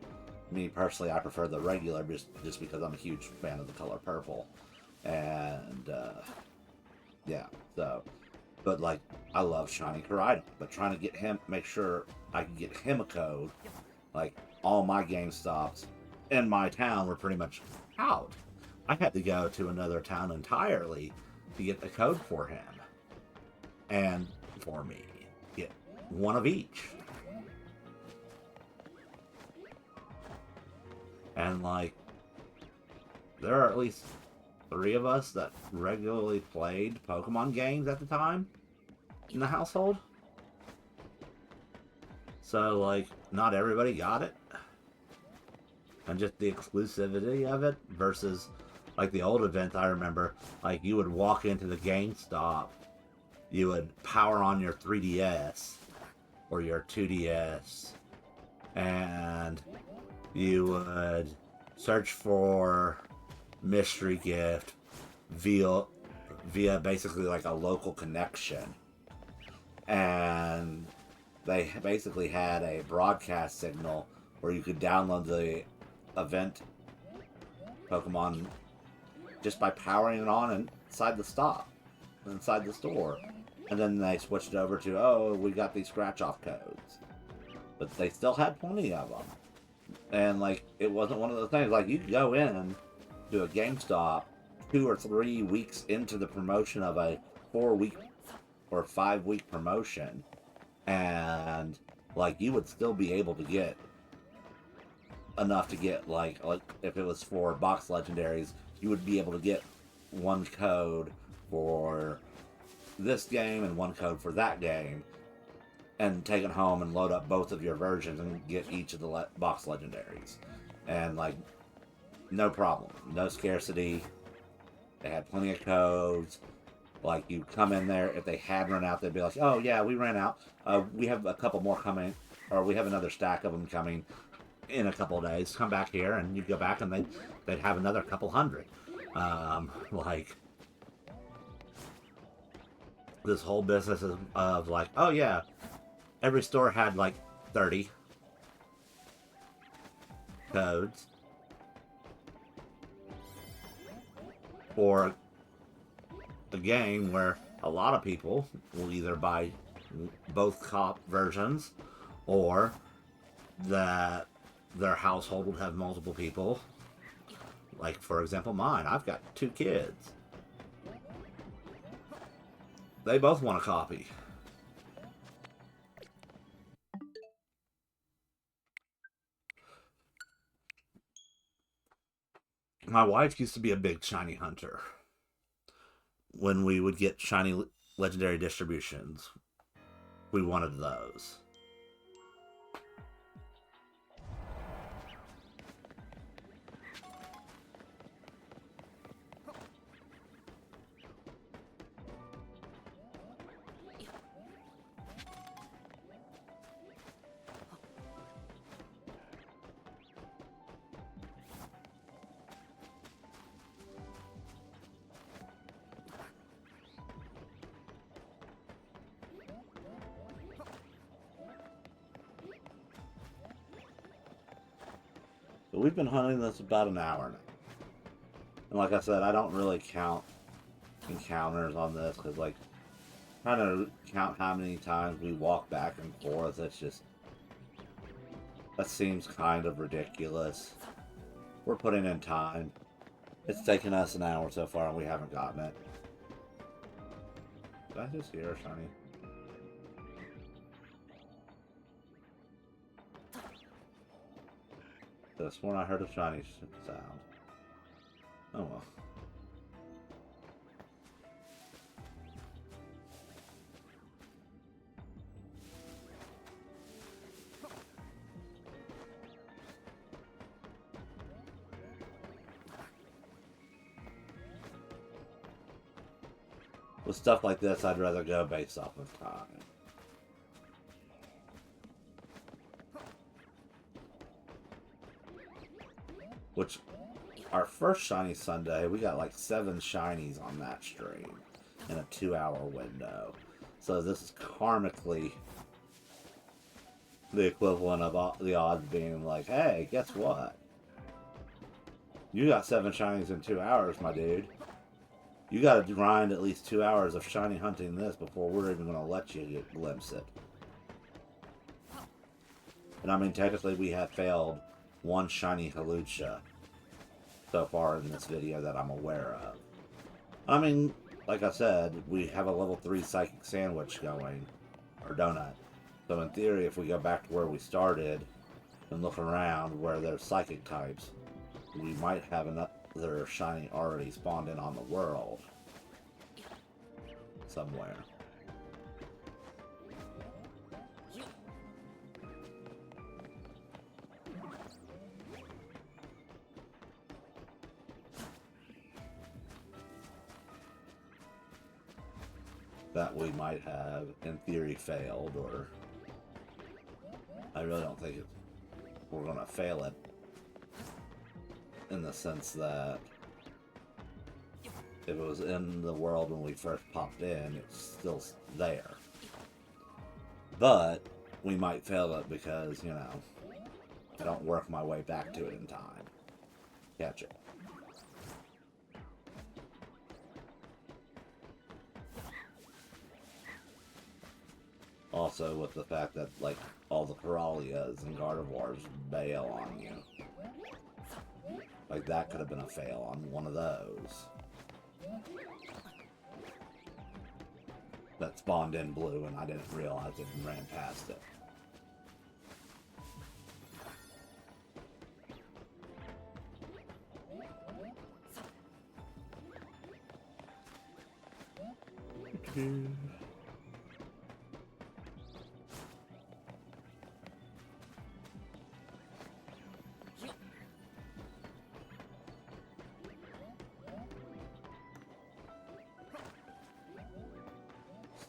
Me personally, I prefer the regular just because I'm a huge fan of the color purple. And yeah, so but like I love shiny Koraidon, but trying to get him, make sure I can get him a code. Like all my GameStops in my town were pretty much out. I had to go to another town entirely to get the code for him. And for me. Get one of each. And like, there are at least 3 of us that regularly played Pokemon games at the time in the household. So like, not everybody got it. And just the exclusivity of it versus like the old events I remember, like you would walk into the GameStop, you would power on your 3DS or your 2DS, and you would search for mystery gift via basically like a local connection. And they basically had a broadcast signal where you could download the event Pokemon just by powering it on inside the inside the store. And then they switched over to, oh, we got these scratch-off codes. But they still had plenty of them. And, like, it wasn't one of those things. Like, you could go in to a GameStop 2 or 3 weeks into the promotion of a 4-week or 5-week promotion. And, like, you would still be able to get enough to get, like if it was for box legendaries, you would be able to get one code for this game and one code for that game and take it home and load up both of your versions and get each of the box legendaries. And like, no problem, no scarcity. They had plenty of codes. Like, you come in there, if they had run out, they'd be like, oh yeah, we ran out, we have a couple more coming, or we have another stack of them coming in a couple of days. Come back here, and you'd go back and they'd have another couple hundred. Like, this whole business of like, oh yeah, every store had like 30 codes for a game where a lot of people will either buy both cop versions, or that their household would have multiple people. Like, for example, mine. I've got 2 kids. They both want a copy. My wife used to be a big shiny hunter. when we would get shiny legendary distributions. We wanted those. But we've been hunting this about an hour now. And like I said, I don't really count encounters on this because, like, trying to count how many times we walk back and forth, it's just, that seems kind of ridiculous. We're putting in time. It's taken us an hour so far and we haven't gotten it. Did I just hear a shiny? I could have sworn I heard a shiny sound. Oh well. With stuff like this, I'd rather go based off of time. Which, our first Shiny Sunday, we got like 7 shinies on that stream in a 2-hour window. So this is karmically the equivalent of the odds being like, hey, guess what? You got 7 shinies in 2 hours, my dude. You gotta grind at least 2 hours of shiny hunting this before we're even gonna let you glimpse it. And I mean, technically we have failed 1 shiny Halucha so far in this video that I'm aware of. I mean, like I said, we have a level 3 Psychic Sandwich going, or Donut. So in theory, if we go back to where we started and look around where there's Psychic types, we might have another shiny already spawned in on the world. Somewhere. That we might have, in theory, failed, or I really don't think we're going to fail it in the sense that if it was in the world when we first popped in, it's still there. But we might fail it because, you know, I don't work my way back to it in time. Catch it. Also, with the fact that, like, all the Corallias and Gardevoirs bail on you. Like, that could have been a fail on one of those. That spawned in blue and I didn't realize it and ran past it.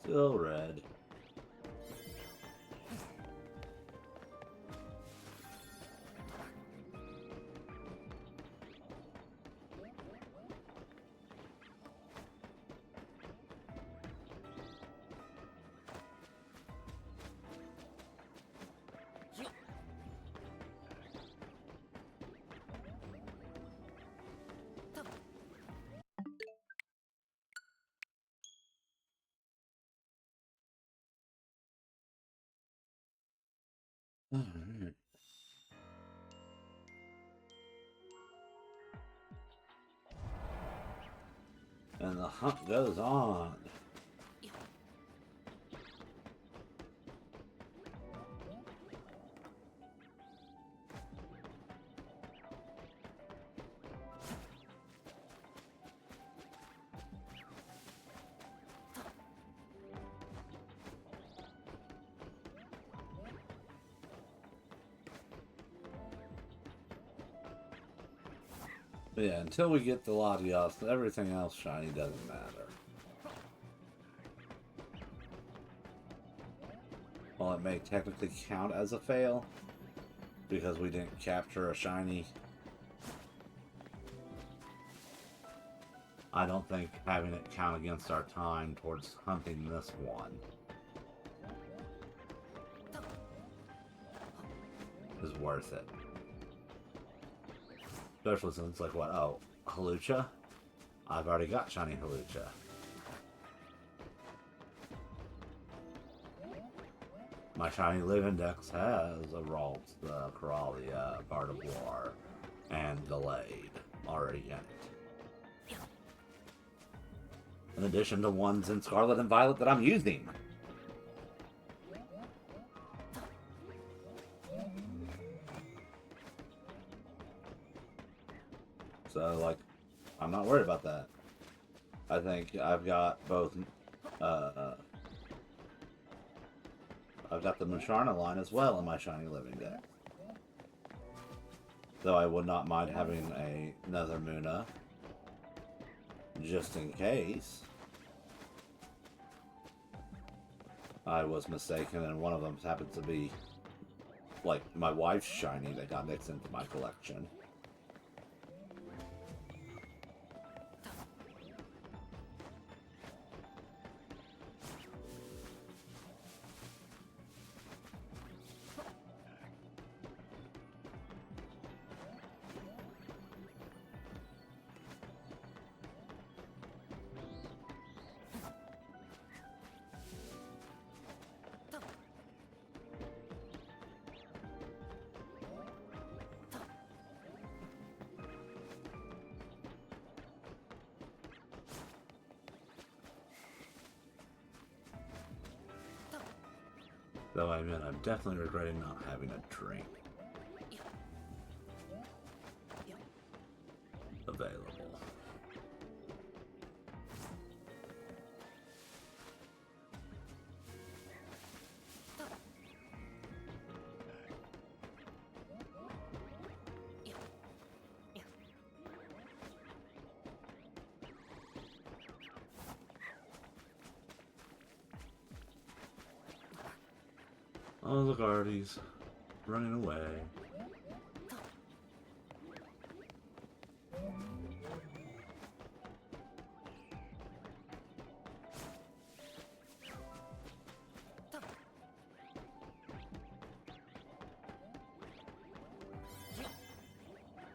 Still red. Alright. And the hunt goes on. Yeah, until we get the Latias, everything else shiny doesn't matter. While it may technically count as a fail, because we didn't capture a shiny, I don't think having it count against our time towards hunting this one is worth it. Especially since it's like, what, oh, Halucha? I've already got shiny Halucha. My shiny live index has a Ralt, the Coralia, Gardevoir, and Delayed already in it. In addition to ones in Scarlet and Violet that I'm using. So, like, I'm not worried about that. I think I've got both, I've got the Musharna line as well in my shiny living deck. Though I would not mind having another Muna, just in case I was mistaken and one of them happens to be, like, my wife's shiny that got mixed into my collection. Though I admit, I'm definitely regretting not having a drink available. Oh, the Guardies running away.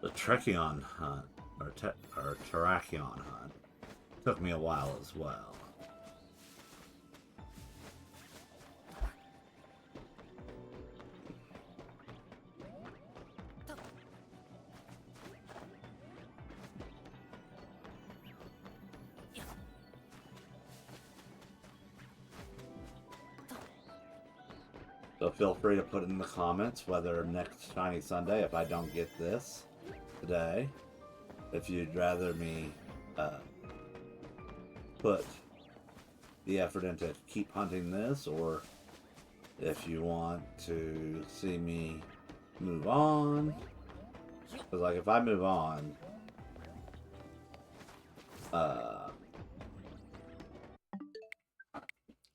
The Trekion hunt, or Terrakion hunt, took me a while as well. So feel free to put in the comments whether next Shiny Sunday, if I don't get this today, if you'd rather me put the effort into keep hunting this, or if you want to see me move on. Because, like, if I move on, I'll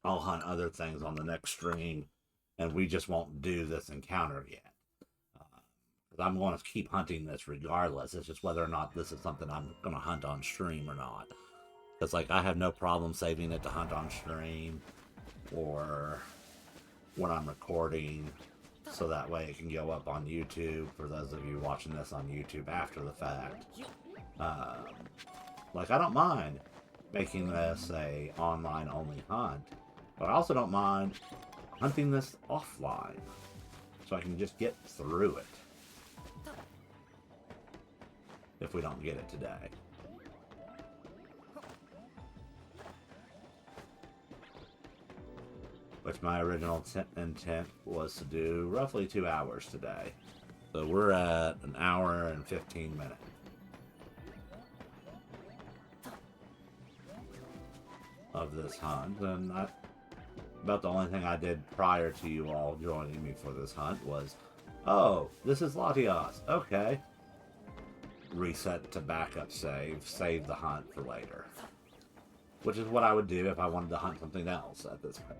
hunt other things on the next stream, and we just won't do this encounter yet. Because I'm going to keep hunting this regardless. It's just whether or not this is something I'm going to hunt on stream or not. It's like, I have no problem saving it to hunt on stream or when I'm recording, so that way it can go up on YouTube for those of you watching this on YouTube after the fact. Like, I don't mind making this a online only hunt, but I also don't mind hunting this offline so I can just get through it if we don't get it today. Which my original intent was to do roughly 2 hours today. So we're at an hour and 15 minutes. Of this hunt, and about the only thing I did prior to you all joining me for this hunt was, oh, this is Latias, okay. reset to backup save the hunt for later. Which is what I would do if I wanted to hunt something else at this point.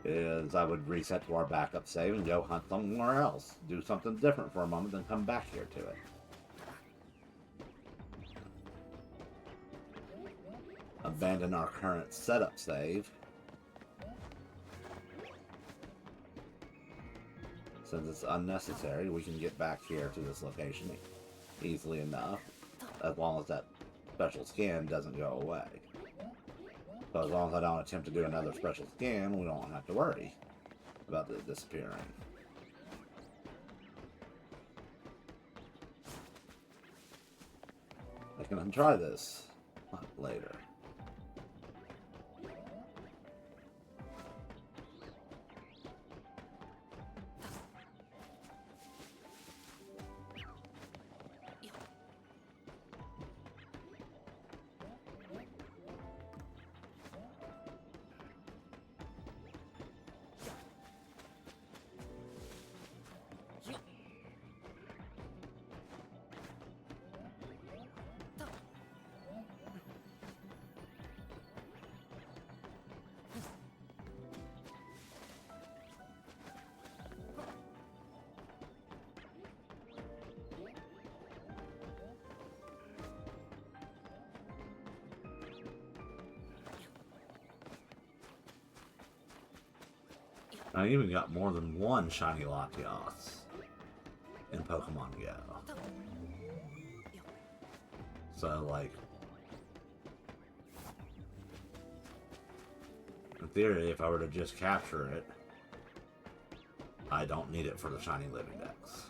Is I would reset to our backup save and go hunt somewhere else. Do something different for a moment, then come back here to it. Abandon our current setup save. Since it's unnecessary, we can get back here to this location easily enough, as long as that special scan doesn't go away. So as long as I don't attempt to do another special scan, we don't have to worry about it disappearing. I can try this later. I even got more than one Shiny Latias in Pokemon Go. So, like, in theory, if I were to just capture it, I don't need it for the Shiny Living Dex.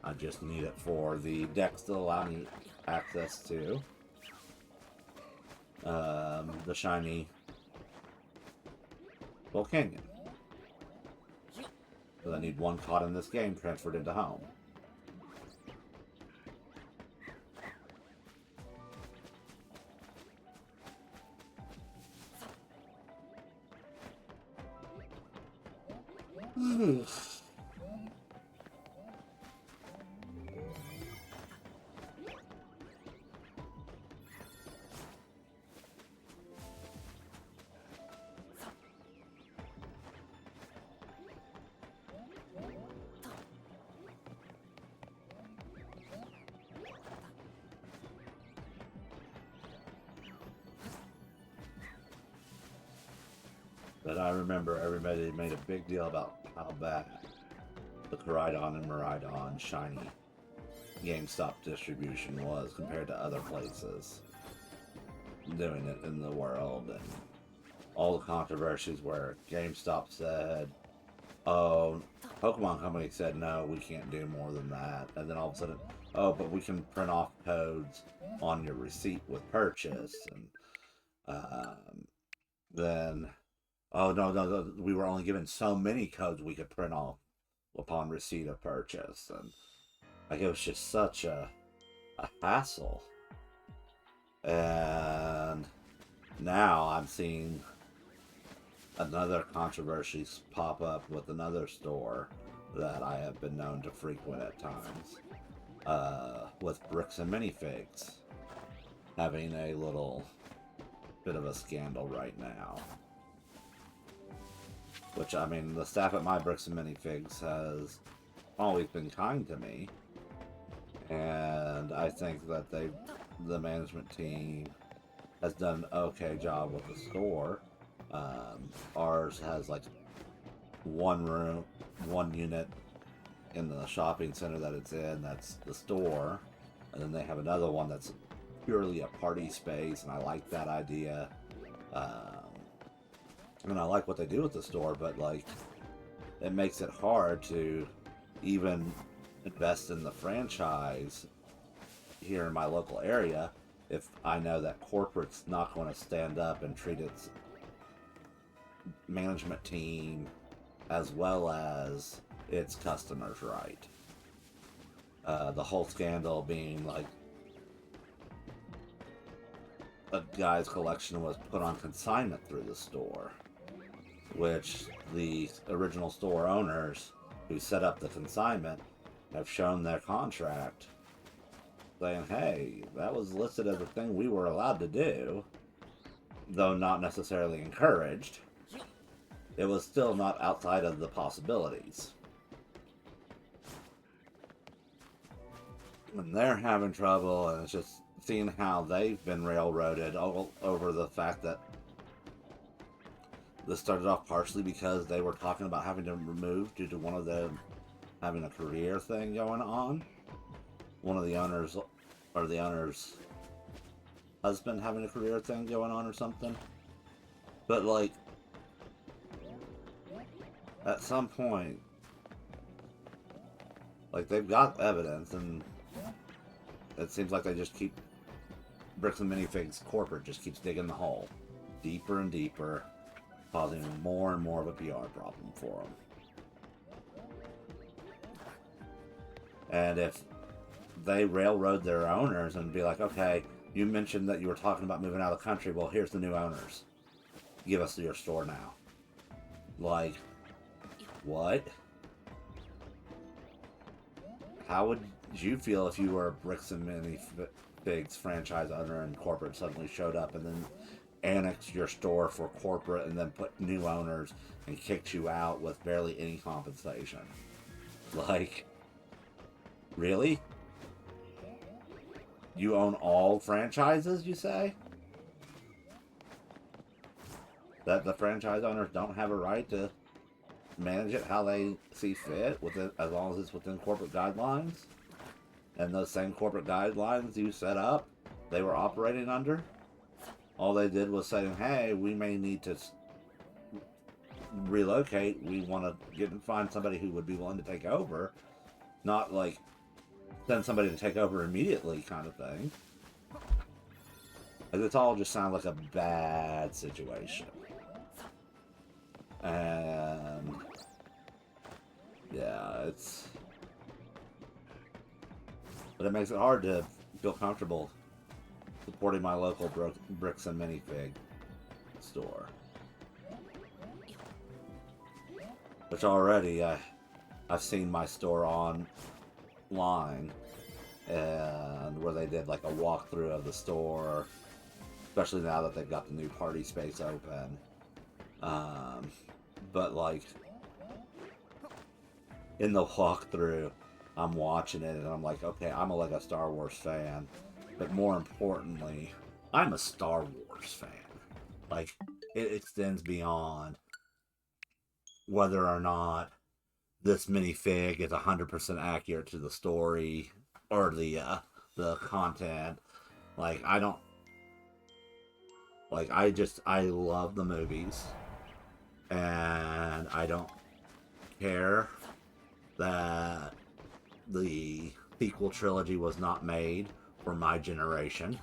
I just need it for the Dex to allow me access to the Shiny Volcanion. Because I need one caught in this game transferred into home. But I remember everybody made a big deal about how bad the Koraidon and Miraidon Shiny GameStop distribution was compared to other places doing it in the world, and all the controversies where GameStop said, oh, Pokemon Company said, no, we can't do more than that, and then all of a sudden, oh, but we can print off codes on your receipt with purchase, and then, oh, no, we were only given so many codes we could print off upon receipt of purchase, and like, it was just such a hassle. And now I'm seeing another controversy pop up with another store that I have been known to frequent at times, with bricks and minifigs having a little bit of a scandal right now. Which, I mean, the staff at my bricks and minifigs has always been kind to me, and I think that the management team has done an okay job with the store. Ours has like one room, one unit in the shopping center that it's in, that's the store, and then they have another one that's purely a party space, and I like that idea. And I like what they do with the store, but like, it makes it hard to even invest in the franchise here in my local area if I know that corporate's not going to stand up and treat its management team as well as its customers right. The whole scandal being like a guy's collection was put on consignment through the store, which the original store owners who set up the consignment have shown their contract saying, hey, that was listed as a thing we were allowed to do, though not necessarily encouraged. It was still not outside of the possibilities. And they're having trouble, and it's just seeing how they've been railroaded over the fact that this started off partially because they were talking about having to remove due to one of them having a career thing going on. One of the owners, or the owner's husband having a career thing going on or something. But, like, at some point, like, they've got evidence, and it seems like they just keep... Bricks and Minifigs corporate just keeps digging the hole deeper and deeper, causing more and more of a PR problem for them. And if they railroad their owners and be like, okay, you mentioned that you were talking about moving out of the country, well, here's the new owners. Give us your store now. Like, what? How would you feel if you were a Bricks and Minifigs franchise owner and corporate suddenly showed up and then annexed your store for corporate and then put new owners and kicked you out with barely any compensation? Like, really? You own all franchises, you say? That the franchise owners don't have a right to manage it how they see fit, as long as it's within corporate guidelines? And those same corporate guidelines you set up, they were operating under? All they did was saying, hey, we may need to relocate. We want to get and find somebody who would be willing to take over. Not like send somebody to take over immediately kind of thing. Like, it's all just sounds like a bad situation. And yeah, but it makes it hard to feel comfortable supporting my local Bricks and Minifig store. Which already I've seen my store online, and where they did like a walkthrough of the store, especially now that they've got the new party space open. But like in the walkthrough, I'm watching it and I'm like, okay, I'm a Lego Star Wars fan, but more importantly, I'm a Star Wars fan. Like, it extends beyond whether or not this minifig is 100% accurate to the story or the content. Like, I love the movies, and I don't care that the sequel trilogy was not made for my generation.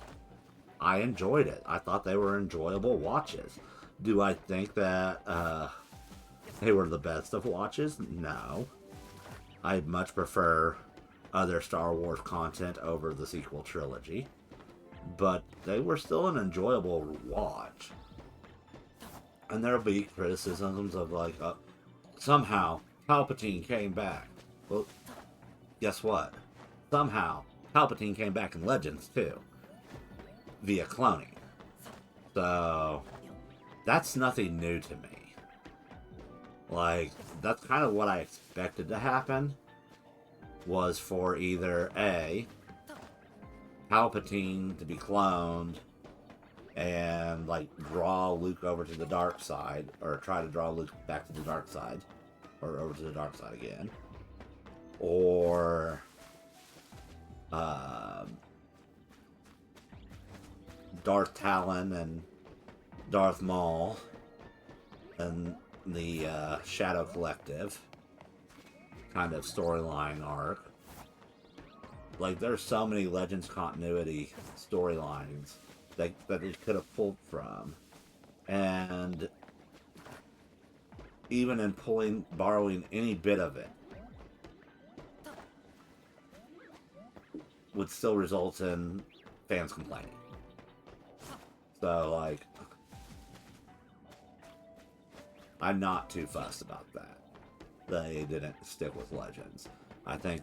I enjoyed it. I thought they were enjoyable watches. Do I think that they were the best of watches? No. I much prefer other Star Wars content over the sequel trilogy. But they were still an enjoyable watch. And there'll be criticisms of like, somehow Palpatine came back. Well, guess what? Somehow Palpatine came back in Legends too, via cloning. So that's nothing new to me. Like, that's kind of what I expected to happen, was for either A, Palpatine to be cloned and like draw Luke over to the dark side, or try to draw Luke back to the dark side, or over to the dark side again, or Darth Talon and Darth Maul and the Shadow Collective kind of storyline arc. Like, there's so many Legends continuity storylines that it could have pulled from. And even in borrowing any bit of it, would still result in fans complaining. So, like, I'm not too fussed about that. They didn't stick with Legends. I think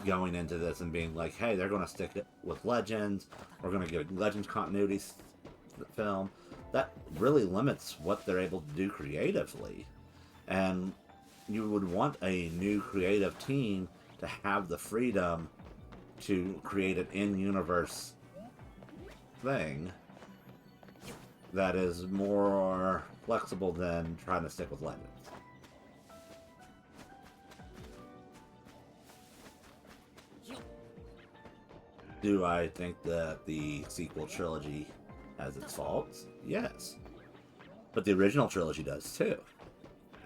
going into this and being like, hey, they're going to stick it with Legends. We're going to get a Legends continuity film. That really limits what they're able to do creatively. And you would want a new creative team to have the freedom to create an in-universe thing that is more flexible than trying to stick with Legends. Do I think that the sequel trilogy has its faults? Yes. But the original trilogy does too.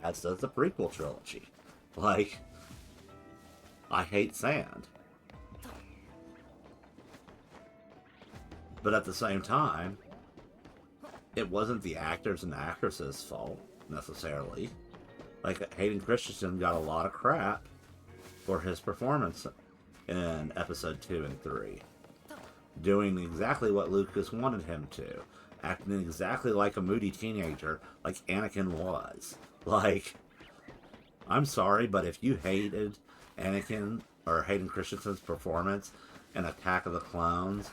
As does the prequel trilogy. Like, I hate sand. But at the same time, it wasn't the actors and actresses' fault, necessarily. Like, Hayden Christensen got a lot of crap for his performance in episode 2 and 3. Doing exactly what Lucas wanted him to. Acting exactly like a moody teenager, like Anakin was. Like, I'm sorry, but if you hated Anakin or Hayden Christensen's performance in Attack of the Clones,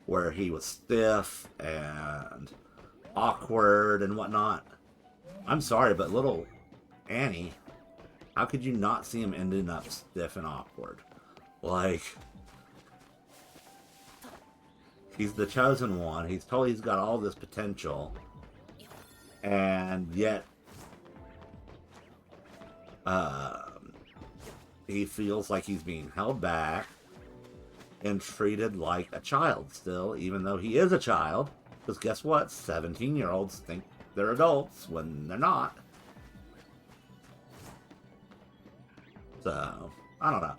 where he was stiff and awkward and whatnot, I'm sorry, but little Annie, how could you not see him ending up stiff and awkward? Like, he's the chosen one. He's told he's got all this potential, and yet he feels like he's being held back and treated like a child still, even though he is a child. Because guess what? 17-year-olds think they're adults when they're not. So, I don't know.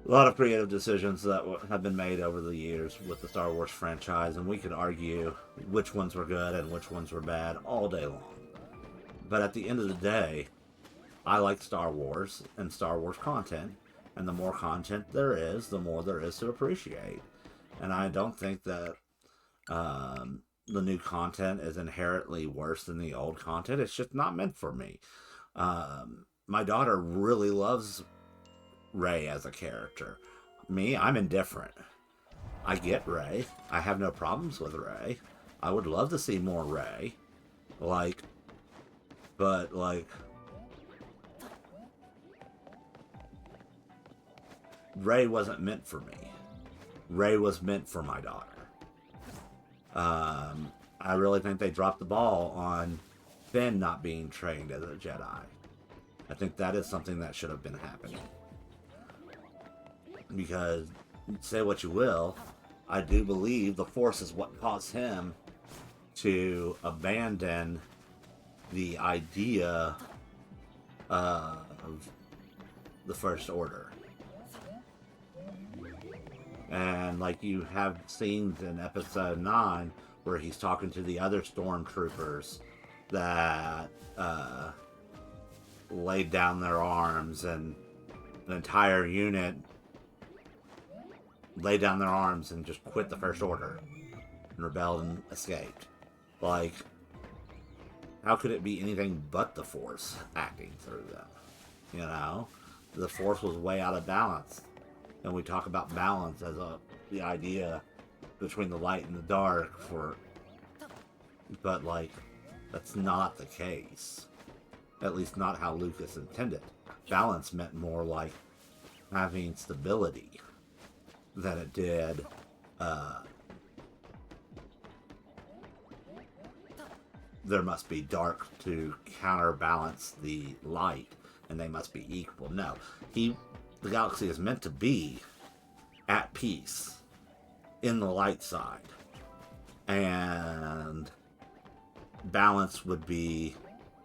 A lot of creative decisions that have been made over the years with the Star Wars franchise, and we could argue which ones were good and which ones were bad all day long. But at the end of the day, I like Star Wars and Star Wars content, and the more content there is, the more there is to appreciate. And I don't think that the new content is inherently worse than the old content. It's just not meant for me. My daughter really loves Rey as a character. Me, I'm indifferent. I get Rey. I have no problems with Rey. I would love to see more Rey. But Rey wasn't meant for me. Rey was meant for my daughter. I really think they dropped the ball on Finn not being trained as a Jedi. I think that is something that should have been happening. Because, say what you will, I do believe the Force is what caused him to abandon the idea of the First Order. And like you have scenes in episode 9 where he's talking to the other stormtroopers that laid down their arms, and an entire unit laid down their arms and just quit the First Order and rebelled and escaped. Like, how could it be anything but the Force acting through them? You know? The Force was way out of balance. And we talk about balance as the idea between the light and the dark but like, that's not the case. At least not how Lucas intended. Balance meant more like having stability than it did there must be dark to counterbalance the light, and they must be equal. No, the galaxy is meant to be at peace in the light side, and balance would be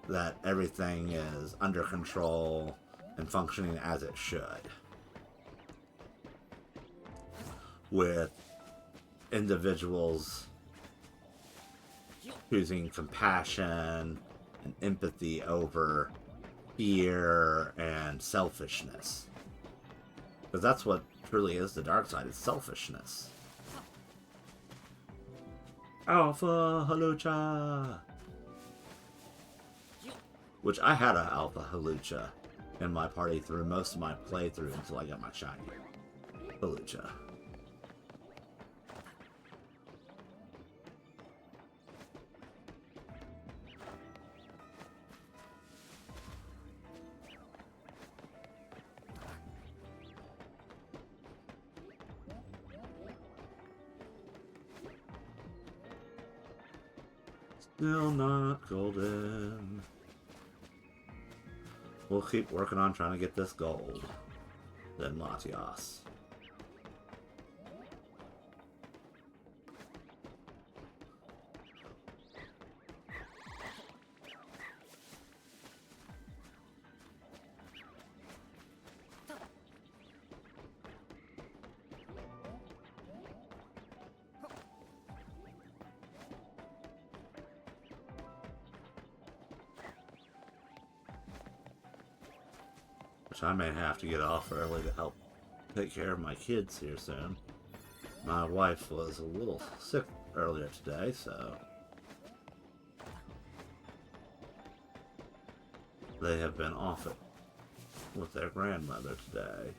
that everything is under control and functioning as it should, with individuals choosing compassion and empathy over fear and selfishness. Because that's what truly is the dark side, is selfishness. Alpha Halucha! Which I had an Alpha Halucha in my party through most of my playthrough until I got my shiny Pelucha. Still not golden. We'll keep working on trying to get this gold. Then Latias. Which I may have to get off early to help take care of my kids here soon. My wife was a little sick earlier today, so they have been off it with their grandmother today.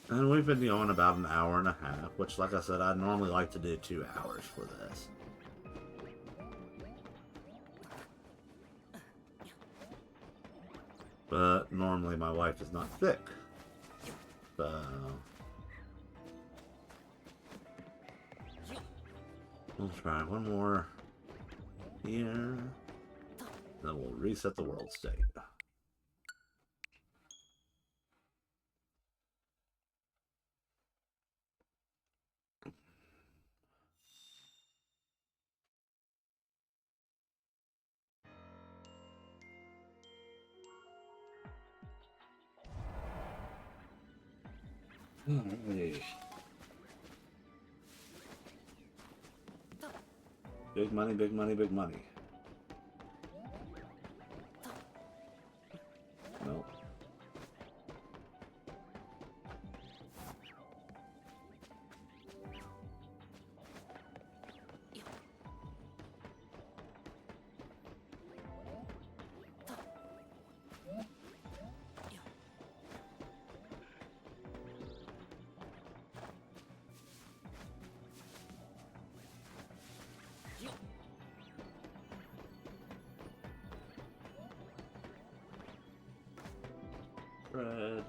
And we've been going about an hour and a half, which, like I said, I normally like to do 2 hours for this. But normally my wife is not sick. So we'll try one more here. Then we'll reset the world state. Alright. Big money, big money, big money. Nope. Red.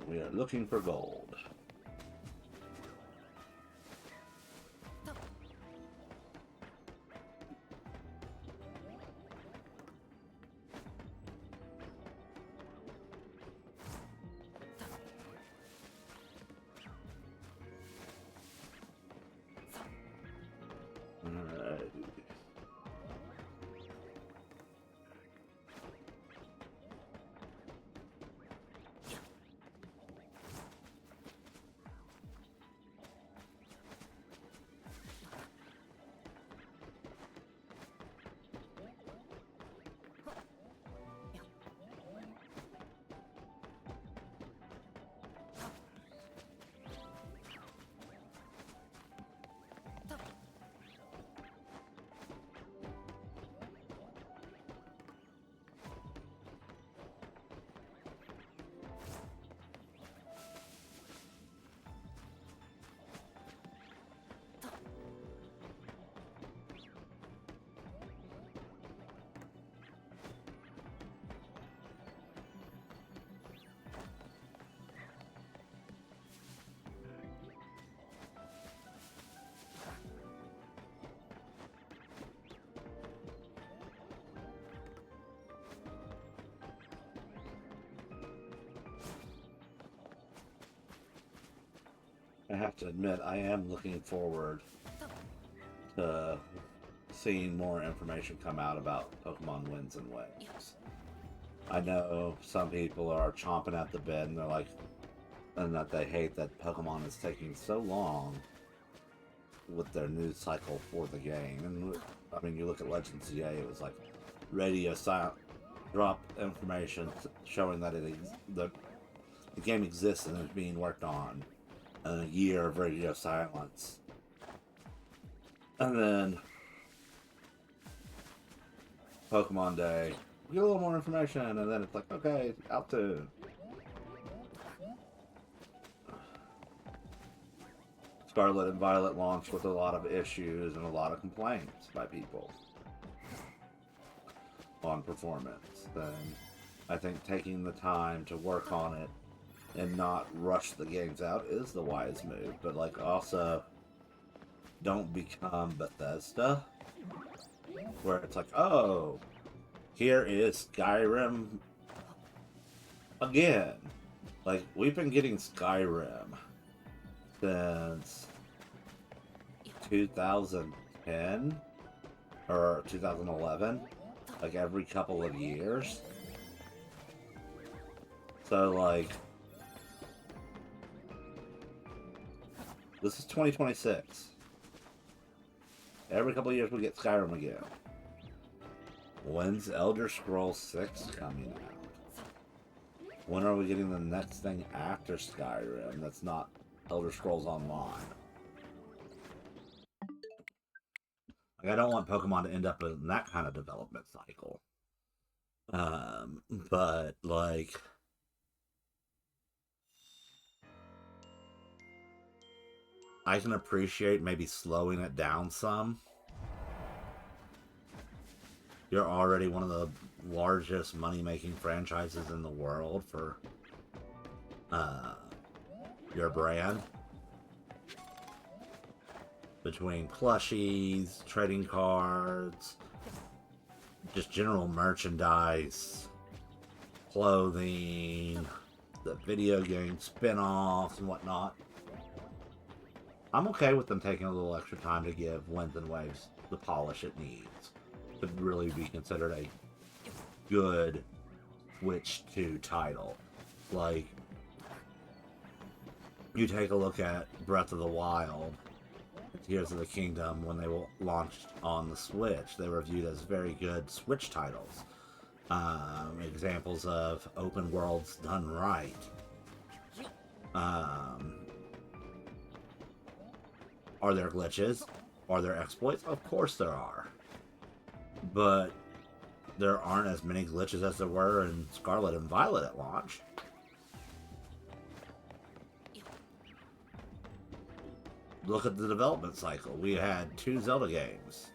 We are looking for gold. I have to admit, I am looking forward to seeing more information come out about Pokemon Winds and Waves. I know some people are chomping at the bit and they're like, and that they hate that Pokemon is taking so long with their news cycle for the game. And I mean, you look at Legends ZA, it was like radio silent drop information showing that the game exists and is being worked on, and a year of radio silence. And then Pokemon Day, we get a little more information, and then it's like, okay, out to Scarlet and Violet launched with a lot of issues and a lot of complaints by people on performance. Then I think taking the time to work on it and not rush the games out is the wise move. But like, also don't become Bethesda, where it's like, oh, here is Skyrim again. Like, we've been getting Skyrim since 2010 or 2011, like every couple of years. So like, this is 2026. Every couple of years we get Skyrim again. When's Elder Scrolls 6 coming out? When are we getting the next thing after Skyrim that's not Elder Scrolls Online? Like, I don't want Pokemon to end up in that kind of development cycle. But like, I can appreciate maybe slowing it down some. You're already one of the largest money-making franchises in the world for your brand. Between plushies, trading cards, just general merchandise, clothing, the video game spin-offs and whatnot. I'm okay with them taking a little extra time to give Winds and Waves the polish it needs to really be considered a good Switch 2 title. Like, you take a look at Breath of the Wild, Tears of the Kingdom, when they launched on the Switch, they were viewed as very good Switch titles. Examples of open worlds done right. Are there glitches? Are there exploits? Of course there are. But there aren't as many glitches as there were in Scarlet and Violet at launch. Look at the development cycle. We had 2 Zelda games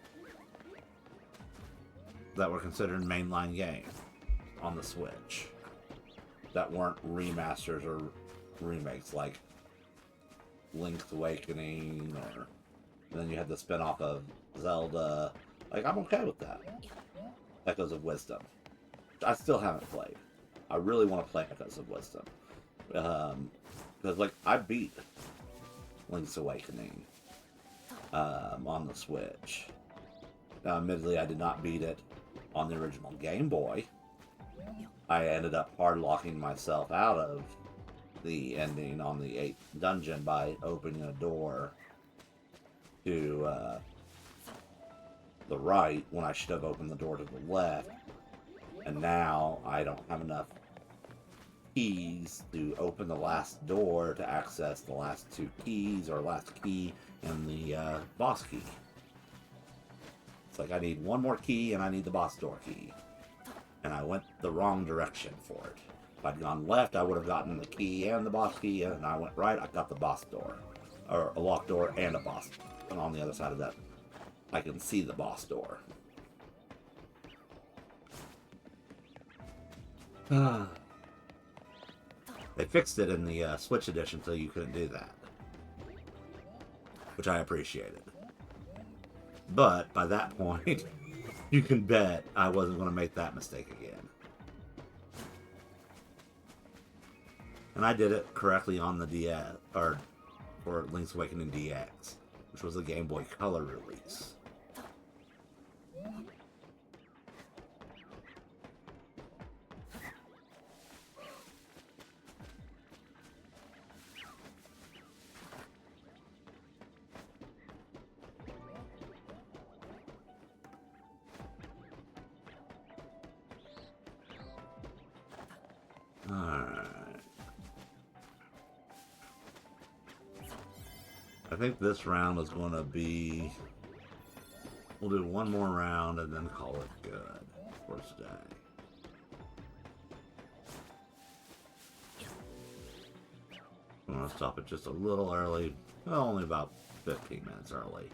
that were considered mainline games on the Switch that weren't remasters or remakes, like Link's Awakening, or then you had the spin-off of Zelda. Like, I'm okay with that. Echoes of Wisdom, which I still haven't played. I really want to play Echoes of Wisdom. Because, like, I beat Link's Awakening on the Switch. Now, admittedly, I did not beat it on the original Game Boy. I ended up hard-locking myself out of the ending on the 8th dungeon by opening a door to the right when I should have opened the door to the left. And now I don't have enough keys to open the last door to access the last 2 keys, or last key and the boss key. It's like I need one more key and I need the boss door key. And I went the wrong direction for it. If I'd gone left, I would have gotten the key and the boss key, and I went right, I got the boss door. Or a locked door and a boss. And on the other side of that, I can see the boss door. They fixed it in the Switch edition so you couldn't do that, which I appreciated. But by that point, you can bet I wasn't going to make that mistake again. And I did it correctly on the DS, or Link's Awakening DX, which was a Game Boy Color release. I think this round is going to be... We'll do one more round and then call it good for today. I'm going to stop it just a little early. Well, only about 15 minutes early.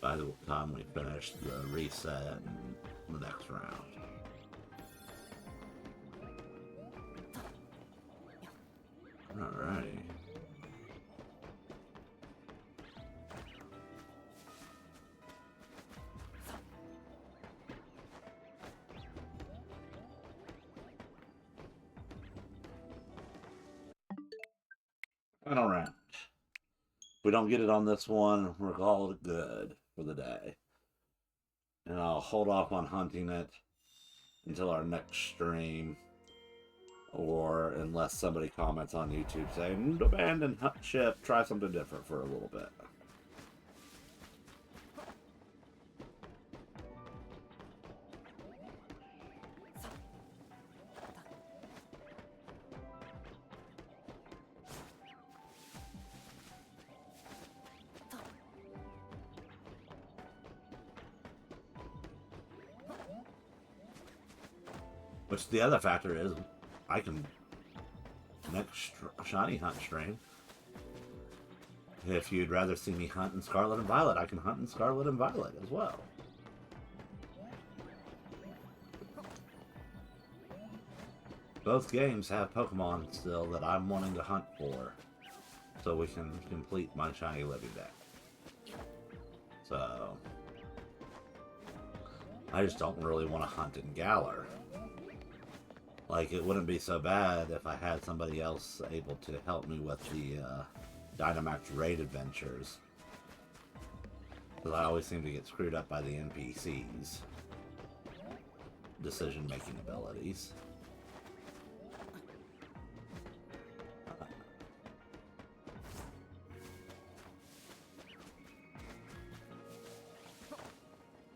By the time we finish the reset and the next round. Alrighty. Final round. If we don't get it on this one, we'll call it good for the day. And I'll hold off on hunting it until our next stream. Or unless somebody comments on YouTube saying, abandon hunt ship, try something different for a little bit. Which the other factor is, I can next shiny hunt stream. If you'd rather see me hunt in Scarlet and Violet, I can hunt in Scarlet and Violet as well. Both games have Pokemon still that I'm wanting to hunt for, so we can complete my shiny living deck. So I just don't really want to hunt in Galar. Like, it wouldn't be so bad if I had somebody else able to help me with the Dynamax raid adventures. Because I always seem to get screwed up by the NPCs' decision-making abilities.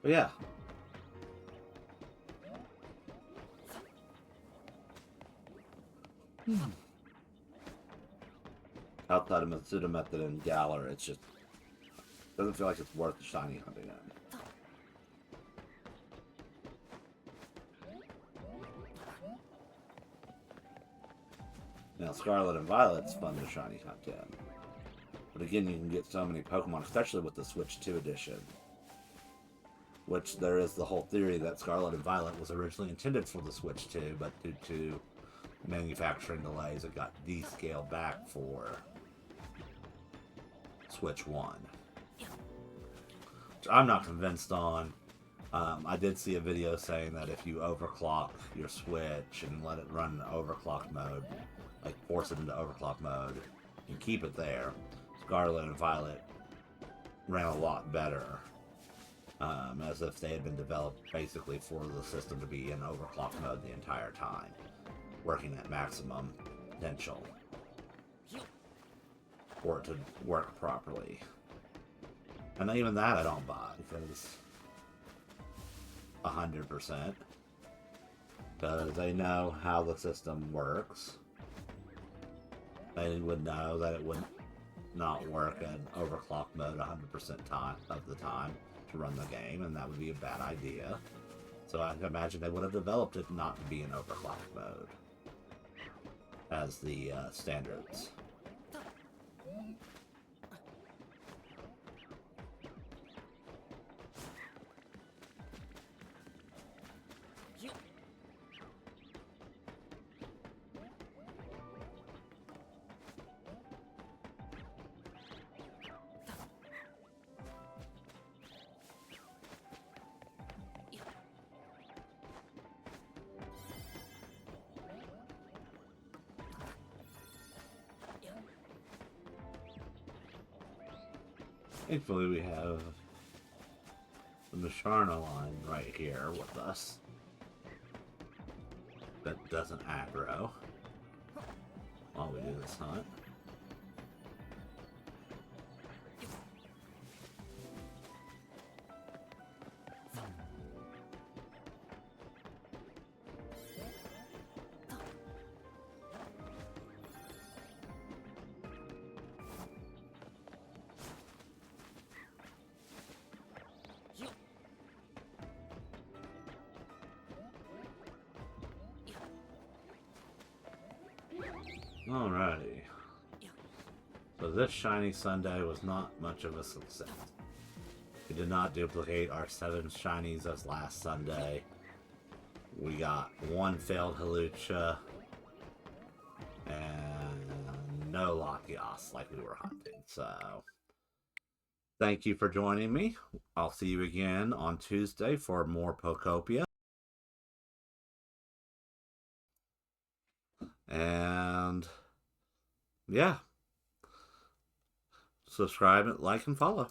But yeah. Outside of Matsuda Method and Galar, it's just doesn't feel like it's worth shiny hunting in. Now, Scarlet and Violet's fun to shiny hunt in. But again, you can get so many Pokemon, especially with the Switch 2 edition. Which there is the whole theory that Scarlet and Violet was originally intended for the Switch 2, but due to manufacturing delays, it got descaled back for Switch 1. Which I'm not convinced on. I did see a video saying that if you overclock your Switch and let it run in overclock mode, like force it into overclock mode, and keep it there, Scarlet and Violet ran a lot better. As if they had been developed basically for the system to be in overclock mode the entire time, working at maximum potential for it to work properly. And even that I don't buy, because 100%, because they know how the system works. They would know that it would not work in overclock mode 100% time of the time to run the game, and that would be a bad idea. So I can imagine they would have developed it not to be in overclock mode as the standards. Thankfully, we have the Musharna line right here with us that doesn't aggro while we do this hunt. Alrighty. So this shiny Sunday was not much of a success. We did not duplicate our 7 shinies as last Sunday. We got 1 failed Halucha and no Latias like we were hunting. So thank you for joining me. I'll see you again on Tuesday for more Pokopia. And yeah, subscribe, like, and follow.